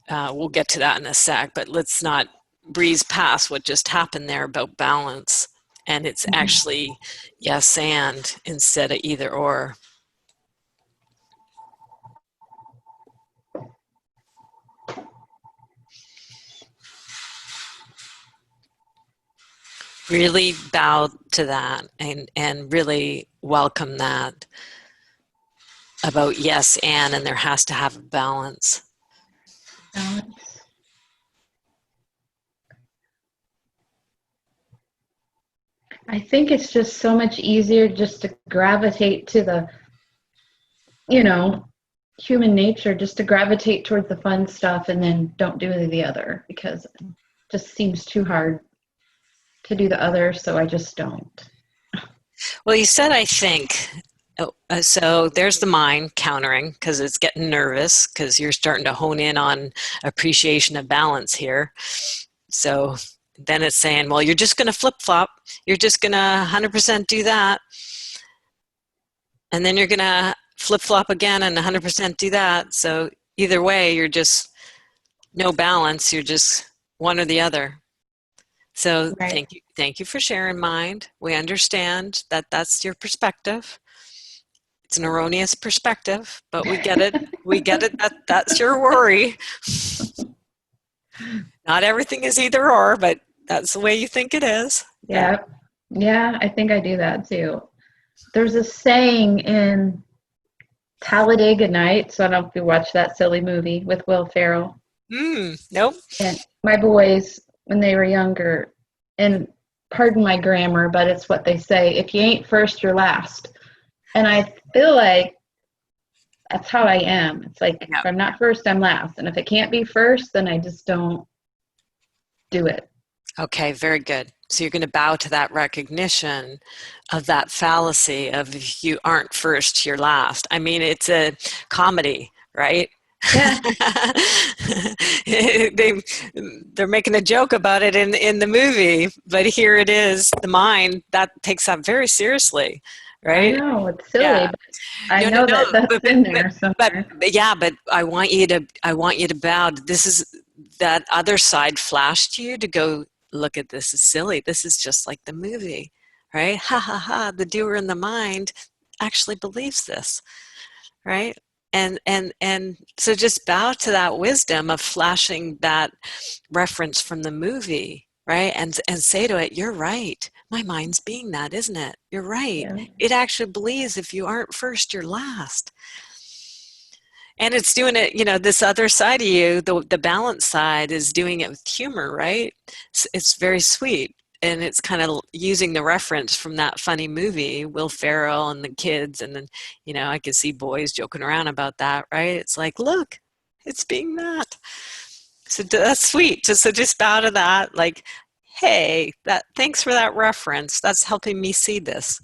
we'll get to that in a sec. But let's not breeze past what just happened there about balance. And it's actually yes and instead of either or. Really bow to that and really welcome that about yes and there has to have a balance. Balance. I think it's just so much easier just to gravitate to the, human nature, just to gravitate towards the fun stuff and then don't do the other, because it just seems too hard to do the other, so I just don't. Well, you said I think. So there's the mind countering because it's getting nervous because you're starting to hone in on appreciation of balance here. So Then it's saying, well, you're just going to flip-flop. You're just going to 100% do that. And then you're going to flip-flop again and 100% do that. So either way, you're just no balance. You're just one or the other. So Right. thank you for sharing mind. We understand that that's your perspective. It's an erroneous perspective, but we get it. We get it that that's your worry. Not everything is either or, but that's the way you think it is. Yeah. Yeah. Yeah, I think I do that too. There's a saying in Talladega Nights. So I don't know if you watched that silly movie with Will Ferrell. Nope. And my boys, when they were younger, and pardon my grammar, but it's what they say, if you ain't first, you're last. And I feel like that's how I am. It's like, Yeah. if I'm not first, I'm last. And if it can't be first, then I just don't do it. Okay, very good. So you're going to bow to that recognition of that fallacy of if you aren't first, you're last. I mean, it's a comedy, right? Yeah. they they're making a joke about it in the movie, but here it is, the mind that takes that very seriously, I right? know it's silly, Yeah. but I No, no, know no. that that's in there somewhere. But yeah, but I want you to bow. This is that other side flashed to you to go look at this is silly. This is just like the movie, right? Ha ha ha. The doer in the mind actually believes this, right? And so just bow to that wisdom of flashing that reference from the movie, right? And say to it, you're right. My mind's being that, isn't it? You're right. Yeah. It actually believes if you aren't first, you're last. And it's doing it, you know, this other side of you, the balance side is doing it with humor, right? It's very sweet. And it's kind of using the reference from that funny movie, Will Ferrell and the kids. And then, you know, I could see boys joking around about that, right? It's like, look, it's being that. So that's sweet. So just bow to that, like, hey, thanks for that reference. That's helping me see this.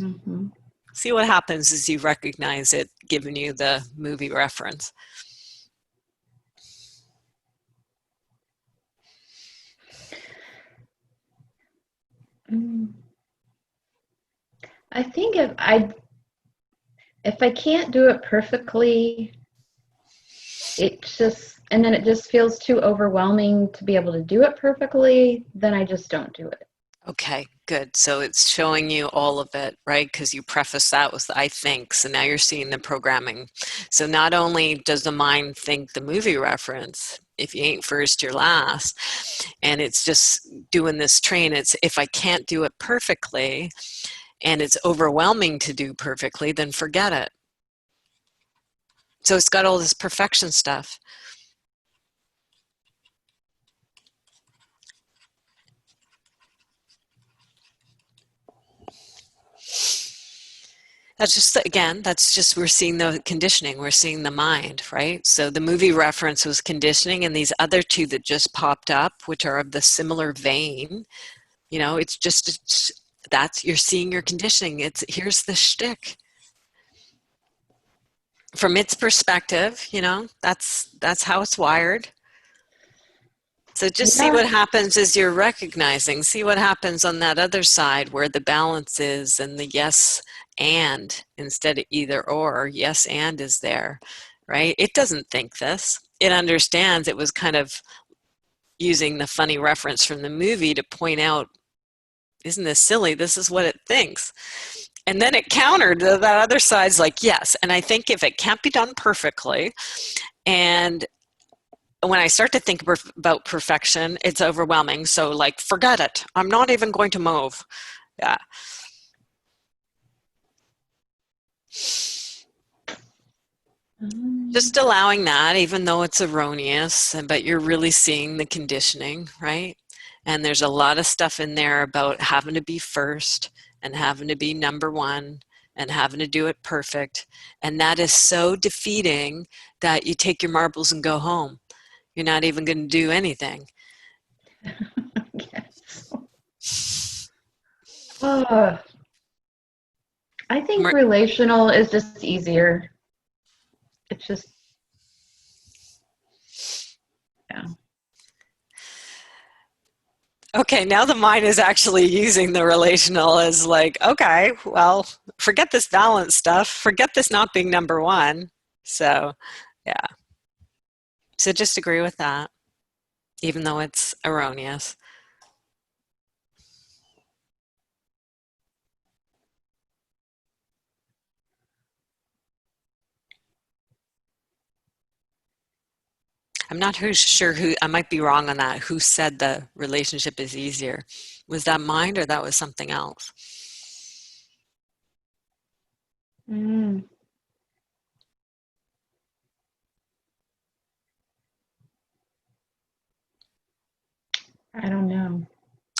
Mm-hmm. See what happens as you recognize it, giving you the movie reference. I think if I can't do it perfectly, and then it just feels too overwhelming to be able to do it perfectly, then I just don't do it. Okay, good. So it's showing you all of it, right? Because you preface that with I think. So now you're seeing the programming. So not only does the mind think the movie reference, if you ain't first, you're last. And it's just doing this train. It's if I can't do it perfectly and it's overwhelming to do perfectly, then forget it. So it's got all this perfection stuff. That's just, again, that's just, we're seeing the conditioning, we're seeing the mind, right? So the movie reference was conditioning, and these other two that just popped up, which are of the similar vein, you know, it's just, that's, you're seeing your conditioning. It's, here's the shtick. From its perspective, you know, that's how it's wired. So just see Yeah. what happens as you're recognizing. See what happens on that other side where the balance is and the yes and instead of either or. Yes and is there, right? It doesn't think this. It understands. It was kind of using the funny reference from the movie to point out, isn't this silly? This is what it thinks. And then it countered that other side's like, yes. And I think if it can't be done perfectly, and when I start to think about perfection, it's overwhelming. So like, forget it. I'm not even going to move. Yeah. Just allowing that, even though it's erroneous, but you're really seeing the conditioning, right? And there's a lot of stuff in there about having to be first and having to be number one and having to do it perfect. And that is so defeating that you take your marbles and go home. You're not even going to do anything. Yes. Oh, I think relational is just easier. It's just, yeah. Okay, now the mind is actually using the relational as like, okay, well, forget this balance stuff. Forget this not being number one. So, yeah. So just agree with that, even though it's erroneous. I'm not sure who, I might be wrong on that, who said the relationship is easier. Was that mind or that was something else? Mm, I don't know.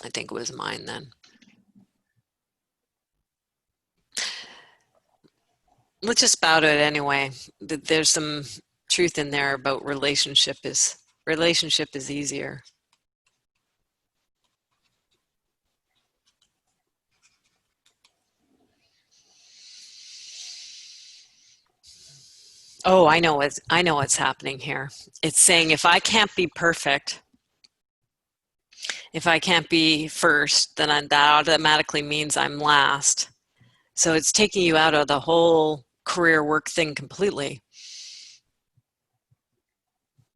I think it was mine then. Let's just bow to it anyway. There's some truth in there about relationship is easier. Oh, I know what's happening here. It's saying if I can't be perfect, if I can't be first, then that automatically means I'm last. So it's taking you out of the whole career work thing completely.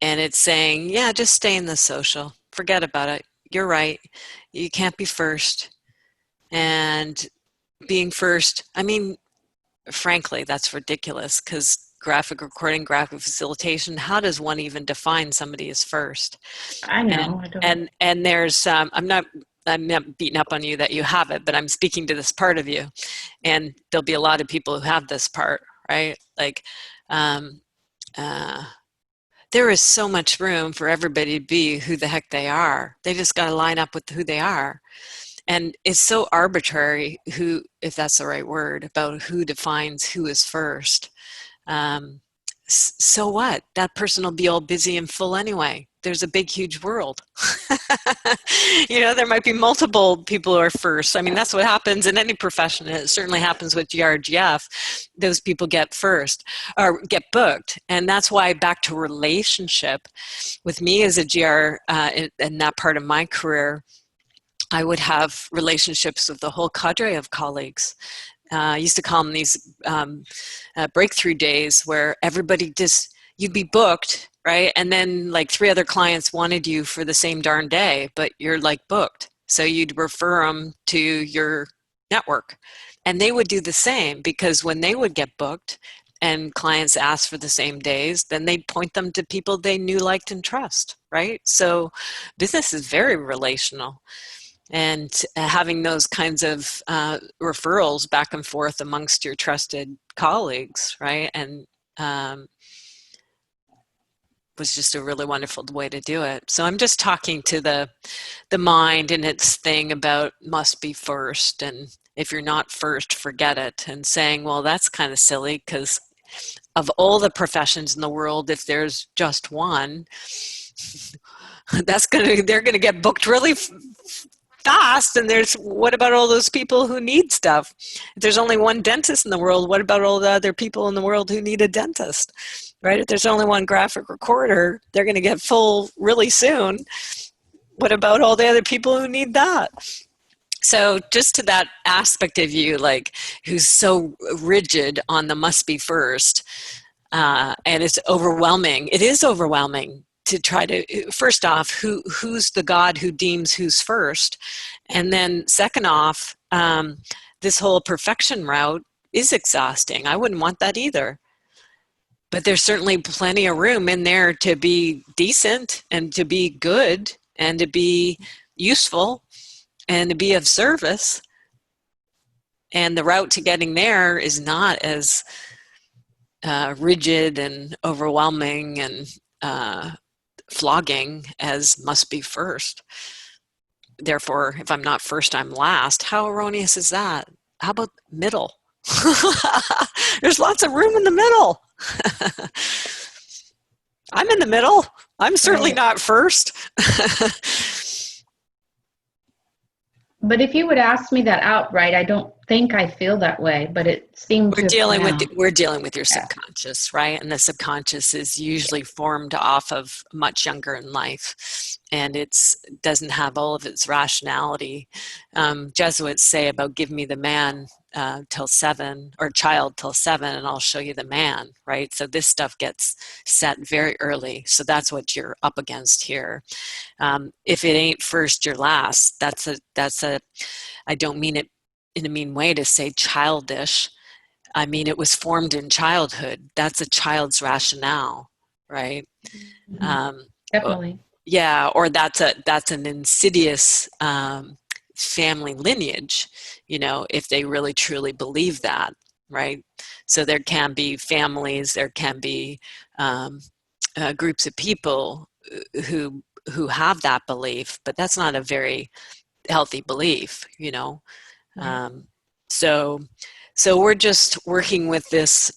And it's saying, yeah, just stay in the social. Forget about it. You're right. You can't be first. And being first, I mean, frankly, that's ridiculous because graphic recording, graphic facilitation, how does one even define somebody as first? I know. I don't. And there's I'm not beating up on you that you have it, but I'm speaking to this part of you, and there'll be a lot of people who have this part, right? Like, um, uh, there is so much room for everybody to be who the heck they are. They just got to line up with who they are. And it's so arbitrary who, if that's the right word, about who defines who is first. Um, so what? That person will be all busy and full anyway. There's a big, huge world. You know, there might be multiple people who are first. I mean, that's what happens in any profession. It certainly happens with GRGF. Those people get first or get booked. And that's why back to relationship with me as a GR in that part of my career, I would have relationships with the whole cadre of colleagues. I used to call them these breakthrough days where everybody just, you'd be booked, right? And then like 3 other clients wanted you for the same darn day, but you're like booked. So you'd refer them to your network. And they would do the same because when they would get booked and clients asked for the same days, then they'd point them to people they knew, liked, and trust, right? So business is very relational, and having those kinds of referrals back and forth amongst your trusted colleagues, right? And was just a really wonderful way to do it. So I'm just talking to the mind and its thing about must be first, and if you're not first, forget it, and saying, well, that's kind of silly because of all the professions in the world, if there's just one, they're gonna get booked really fast. And there's, what about all those people who need stuff? If there's only one dentist in the world, what about all the other people in the world who need a dentist, right? If there's only one graphic recorder, they're going to get full really soon. What about all the other people who need that? So just to that aspect of you, like, who's so rigid on the must be first, and it's overwhelming. It is overwhelming to try to, first off, who's the God who deems who's first, and then second off, this whole perfection route is exhausting. I wouldn't want that either. But there's certainly plenty of room in there to be decent and to be good and to be useful and to be of service. And the route to getting there is not as rigid and overwhelming and flogging as must be first. Therefore, if I'm not first, I'm last. How erroneous is that? How about middle? There's lots of room in the middle. I'm in the middle. I'm certainly not first. But if you would ask me that outright, I don't think I feel that way, but it seemed We're to dealing now. with your subconscious, right? And the subconscious is usually formed off of much younger in life. and it's doesn't have all of its rationality. Jesuits say about give me the man till 7, or child till 7, and I'll show you the man, right? So this stuff gets set very early. So that's what you're up against here. If it ain't first, you're last. That's a, I don't mean it in a mean way to say childish. I mean, it was formed in childhood. That's a child's rationale, right? Definitely. Yeah, or that's an insidious family lineage, if they really truly believe that, right? So there can be families, there can be groups of people who have that belief, but that's not a very healthy belief, Right. So so we're just working with this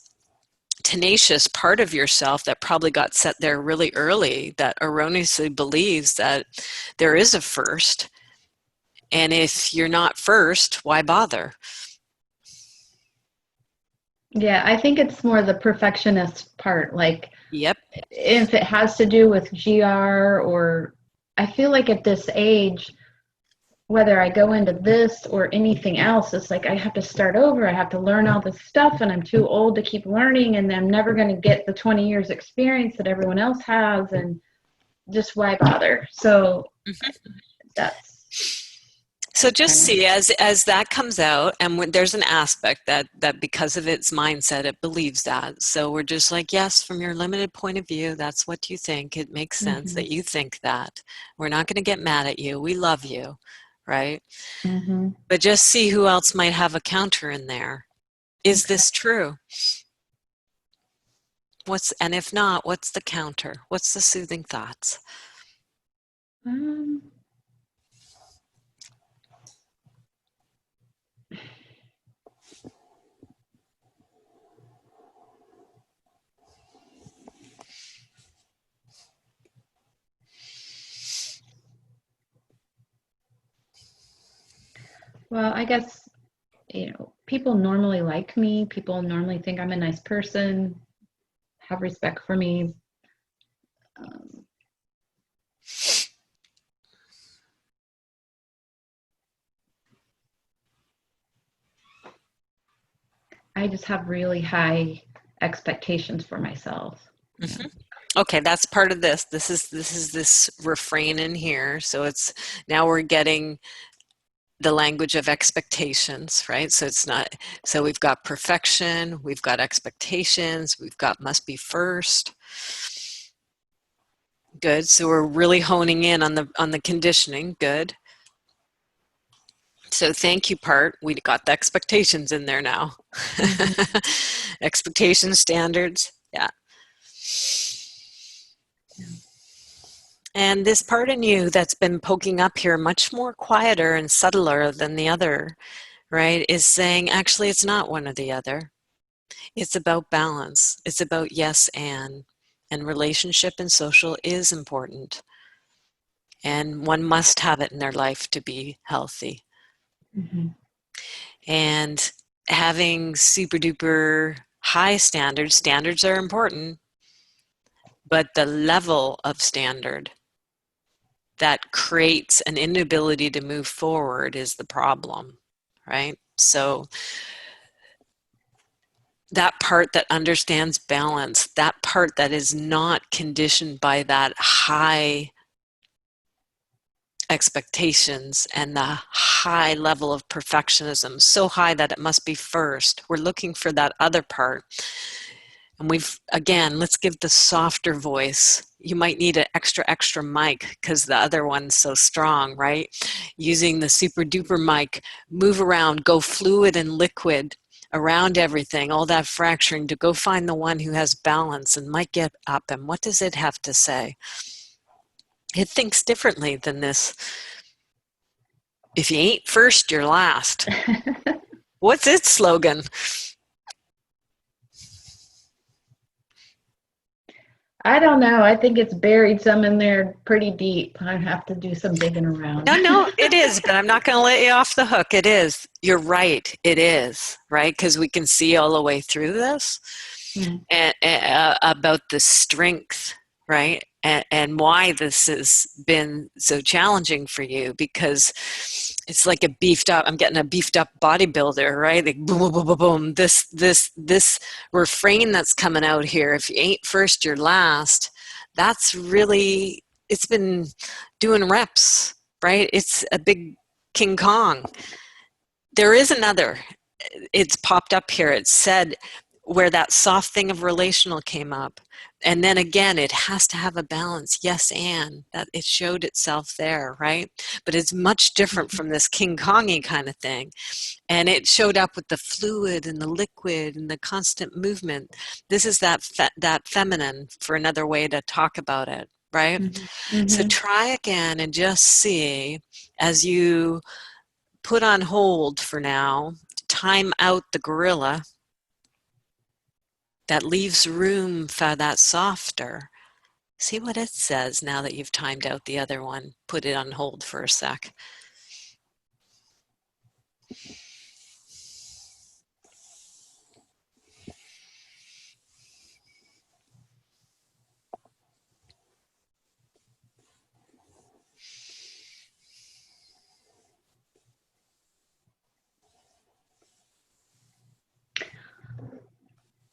tenacious part of yourself that probably got set there really early, that erroneously believes that there is a first, and if you're not first, why bother? Yeah, I think it's more the perfectionist part. Like, Yep. if it has to do with GR, or I feel like at this age, whether I go into this or anything else, it's like I have to start over. I have to learn all this stuff, and I'm too old to keep learning, and I'm never going to get the 20 years experience that everyone else has, and just why bother? So that's So just kind of, see as that comes out, and when there's an aspect that because of its mindset, it believes that. So we're just like, yes, from your limited point of view, that's what you think. It makes sense mm-hmm, that you think that. We're not going to get mad at you. We love you, right? mm-hmm. But just see who else might have a counter in there. Is Okay. this true? And if not, what's the counter? What's the soothing thoughts? Um, well, I guess, people normally like me. People normally think I'm a nice person, have respect for me. Um, I just have really high expectations for myself. Yeah. Mm-hmm. Okay, that's part of this. This is this refrain in here. So it's now we're getting the language of expectations, right? So it's not, so we've got perfection, we've got expectations, we've got must be first. Good. So we're really honing in on the conditioning. Good. So thank you part. We got the expectations in there now. Mm-hmm. Expectations, standards. Yeah. Yeah. And this part in you that's been poking up here, much more quieter and subtler than the other, right, is saying, actually, it's not one or the other. It's about balance. It's about yes and relationship and social is important. And one must have it in their life to be healthy. Mm-hmm. And having super duper high standards are important, but the level of standard that creates an inability to move forward is the problem, right? So that part that understands balance, that part that is not conditioned by that high expectations and the high level of perfectionism, so high that it must be first. We're looking for that other part. And again, let's give the softer voice. You might need an extra mic because the other one's so strong, right? Using the super duper mic, move around, go fluid and liquid around everything, all that fracturing, to go find the one who has balance and might get up. And what does it have to say? It thinks differently than this. If you ain't first, you're last. What's its slogan? I don't know. I think it's buried some in there pretty deep. I have to do some digging around. No, it is, but I'm not going to let you off the hook. It is. You're right. It is, right? Because we can see all the way through this Mm. and about the strength, right? and why this has been so challenging for you, because it's like a beefed up, I'm getting a beefed up bodybuilder, right? Like boom, boom, boom, boom, boom. This refrain that's coming out here, if you ain't first, you're last, that's really, it's been doing reps, right? It's a big King Kong. There is another, it's popped up here. It said where that soft thing of relational came up. And then again, it has to have a balance. Yes, and that it showed itself there, right? But it's much different from this King Kongy kind of thing. And it showed up with the fluid and the liquid and the constant movement. This is that that feminine, for another way to talk about it, right? So try again and just see, as you put on hold for now, time out the gorilla, that leaves room for that softer. See what it says now that you've timed out the other one. Put it on hold for a sec.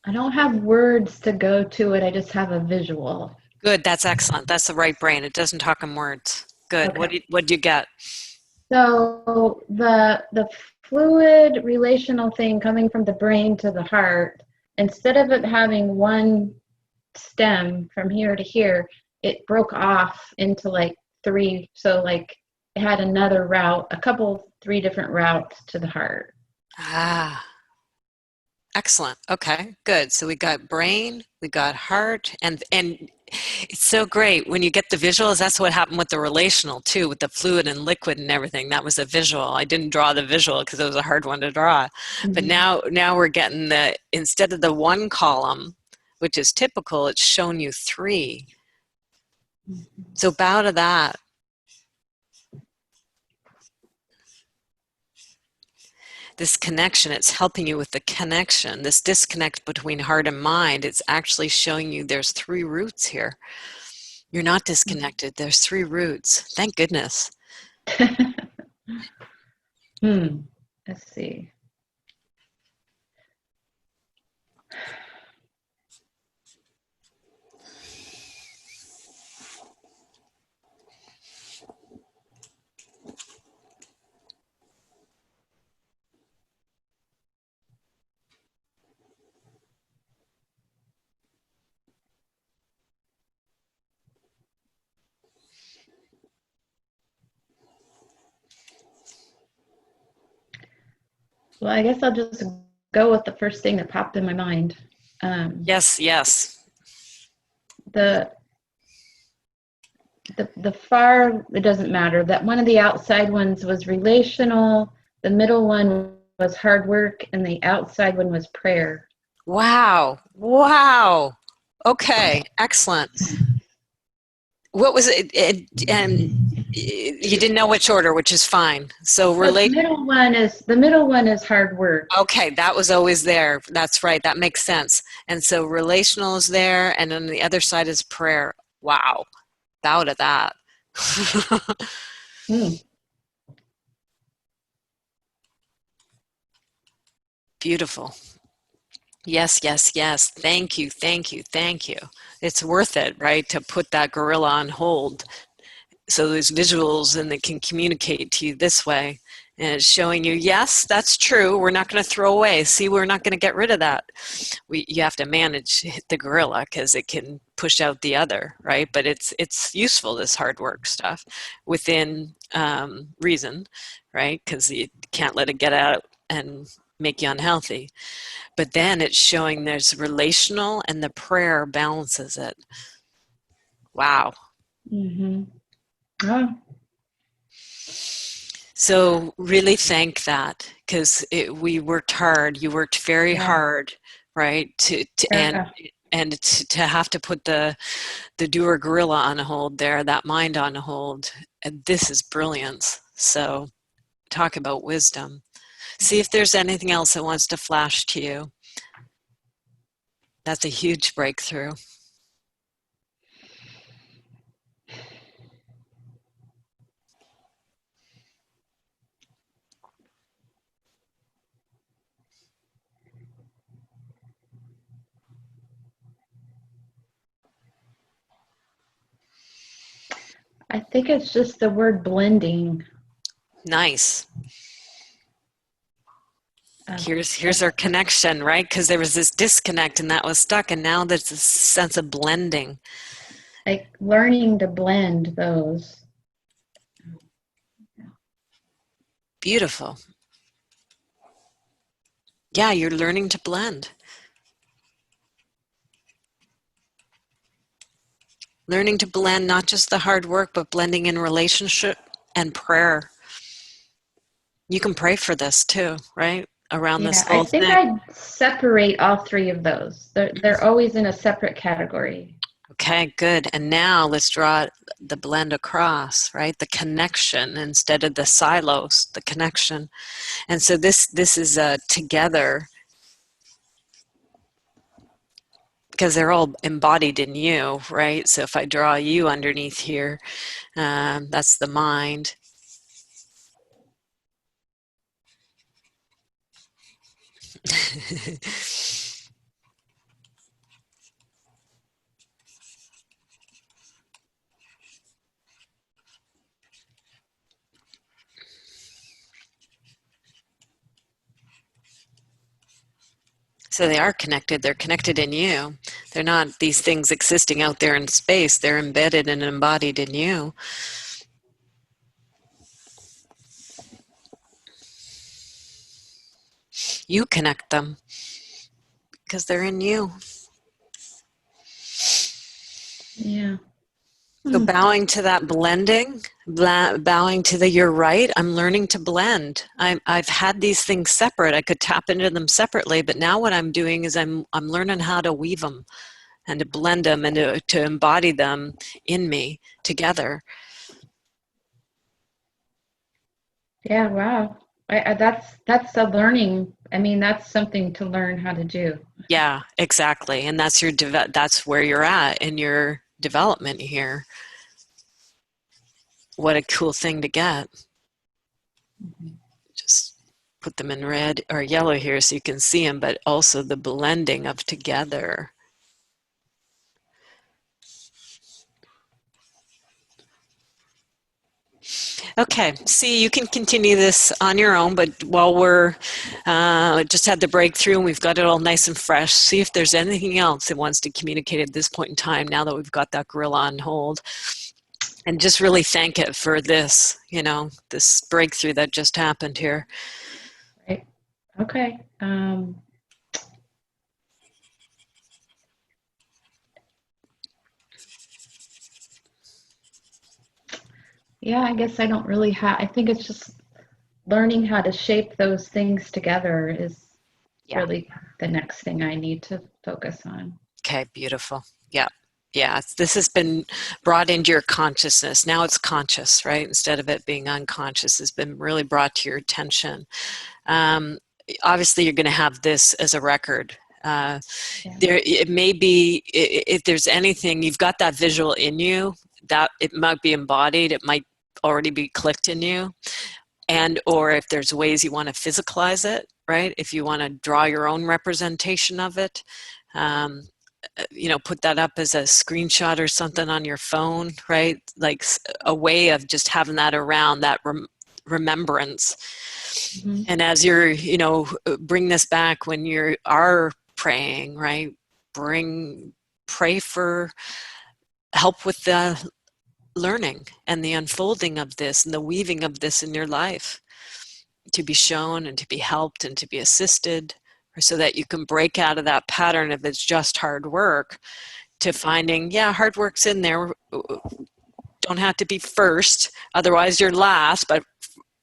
I don't have words to go to it. I just have a visual. Good, that's excellent. That's the right brain. It doesn't talk in words. Good. Okay. What did you get? So the fluid relational thing coming from the brain to the heart, instead of it having one stem from here to here, it broke off into like three. So like it had another route, three different routes to the heart. Ah, excellent. Okay, good. So we got brain, we got heart, and it's so great when you get the visuals. That's what happened with the relational too, with the fluid and liquid and everything. That was a visual. I didn't draw the visual because it was a hard one to draw. But now we're getting the, instead of the one column, which is typical, it's shown you three. So bow to that. This connection, it's helping you with the connection. This disconnect between heart and mind, it's actually showing you there's three roots here. You're not disconnected. There's three roots. Thank goodness. Let's see. Well, I guess I'll just go with the first thing that popped in my mind. Yes. The far, it doesn't matter. That one of the outside ones was relational, the middle one was hard work, and the outside one was prayer. Wow. Okay, excellent. What was it? And you didn't know which order, which is fine. So The middle one is hard work. Okay, that was always there. That's right. That makes sense. And so relational is there, and then the other side is prayer. Wow. Bow to that. Beautiful. Yes. Thank you. It's worth it, right, to put that gorilla on hold. So there's visuals and they can communicate to you this way. And it's showing you, yes, that's true. We're not going to throw away. See, we're not going to get rid of that. You have to manage the gorilla because it can push out the other, right? But it's useful, this hard work stuff, within reason, right? Because you can't let it get out and make you unhealthy. But then it's showing there's relational, and the prayer balances it. Wow. Oh. So really thank that, because we worked hard. You worked very hard, right? And to have to put the doer gorilla on hold there, that mind on hold. And this is brilliance. So talk about wisdom. See if there's anything else that wants to flash to you. That's a huge breakthrough. I think it's just the word blending. Nice. Uh, Here's our connection, right? Because there was this disconnect and that was stuck, and now there's this sense of blending. like learning to blend those. Beautiful. Yeah, you're learning to blend. Learning to blend not just the hard work, but blending in relationship and prayer. You can pray for this too, right? Around this Yeah, I whole think thing. I'd separate all three of those. They're always in a separate category. Okay, good. And now let's draw the blend across, right? The connection instead of the silos, the connection. And so this is together, because they're all embodied in you, right? So if I draw you underneath here, that's the mind. So they are connected. They're connected in you. They're not these things existing out there in space. They're embedded and embodied in you. You connect them because they're in you. Yeah. So bowing to that blending, bowing to the you're right, I'm learning to blend. I've had these things separate. I could tap into them separately, but now what I'm doing is I'm learning how to weave them and to blend them and to embody them in me together. Yeah, wow. That's a learning. I mean, that's something to learn how to do. Yeah, exactly. And that's that's where you're at in your development here. What a cool thing to get. Just put them in red or yellow here so you can see them, but also the blending of together. Okay, see, you can continue this on your own, but while we're just had the breakthrough and we've got it all nice and fresh, see if there's anything else it wants to communicate at this point in time now that we've got that gorilla on hold. And just really thank it for this, this breakthrough that just happened here. Right. Okay. Yeah, I guess I don't really have, I think it's just learning how to shape those things together is Yeah. really the next thing I need to focus on. Okay, beautiful. Yeah. Yeah, this has been brought into your consciousness. Now it's conscious, right? Instead of it being unconscious, it's been really brought to your attention. Obviously, you're going to have this as a record. Yeah. It may be, if there's anything, you've got that visual in you, that it might be embodied, it might already be clicked in you, and or if there's ways you want to physicalize it, right? If you want to draw your own representation of it, put that up as a screenshot or something on your phone, right? Like a way of just having that around, that remembrance. Mm-hmm. And as you're, bring this back when you are praying, right? Pray for help with the learning and the unfolding of this and the weaving of this in your life, to be shown and to be helped and to be assisted, so that you can break out of that pattern of it's just hard work to finding, yeah, hard work's in there. Don't have to be first, otherwise you're last, but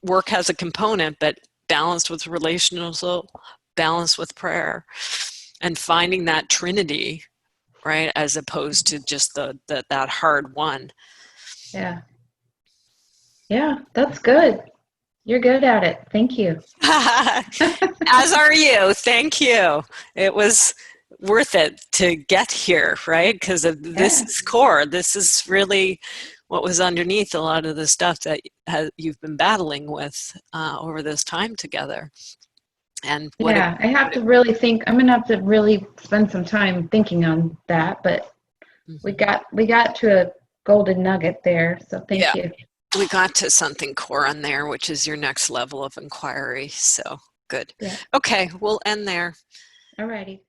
work has a component, but balanced with relational, balanced with prayer, and finding that trinity, right, as opposed to just that hard one. Yeah. Yeah, that's good. You're good at it. Thank you. As are you. Thank you. It was worth it to get here, right? Because this Yeah. is core. This is really what was underneath a lot of the stuff that you've been battling with over this time together. And Yeah, I have to really think. I'm gonna have to really spend some time thinking on that. But we got to golden nugget there. So thank Yeah, you. we got to something core on there, which is your next level of inquiry. So good. Yeah. Okay, we'll end there. All righty.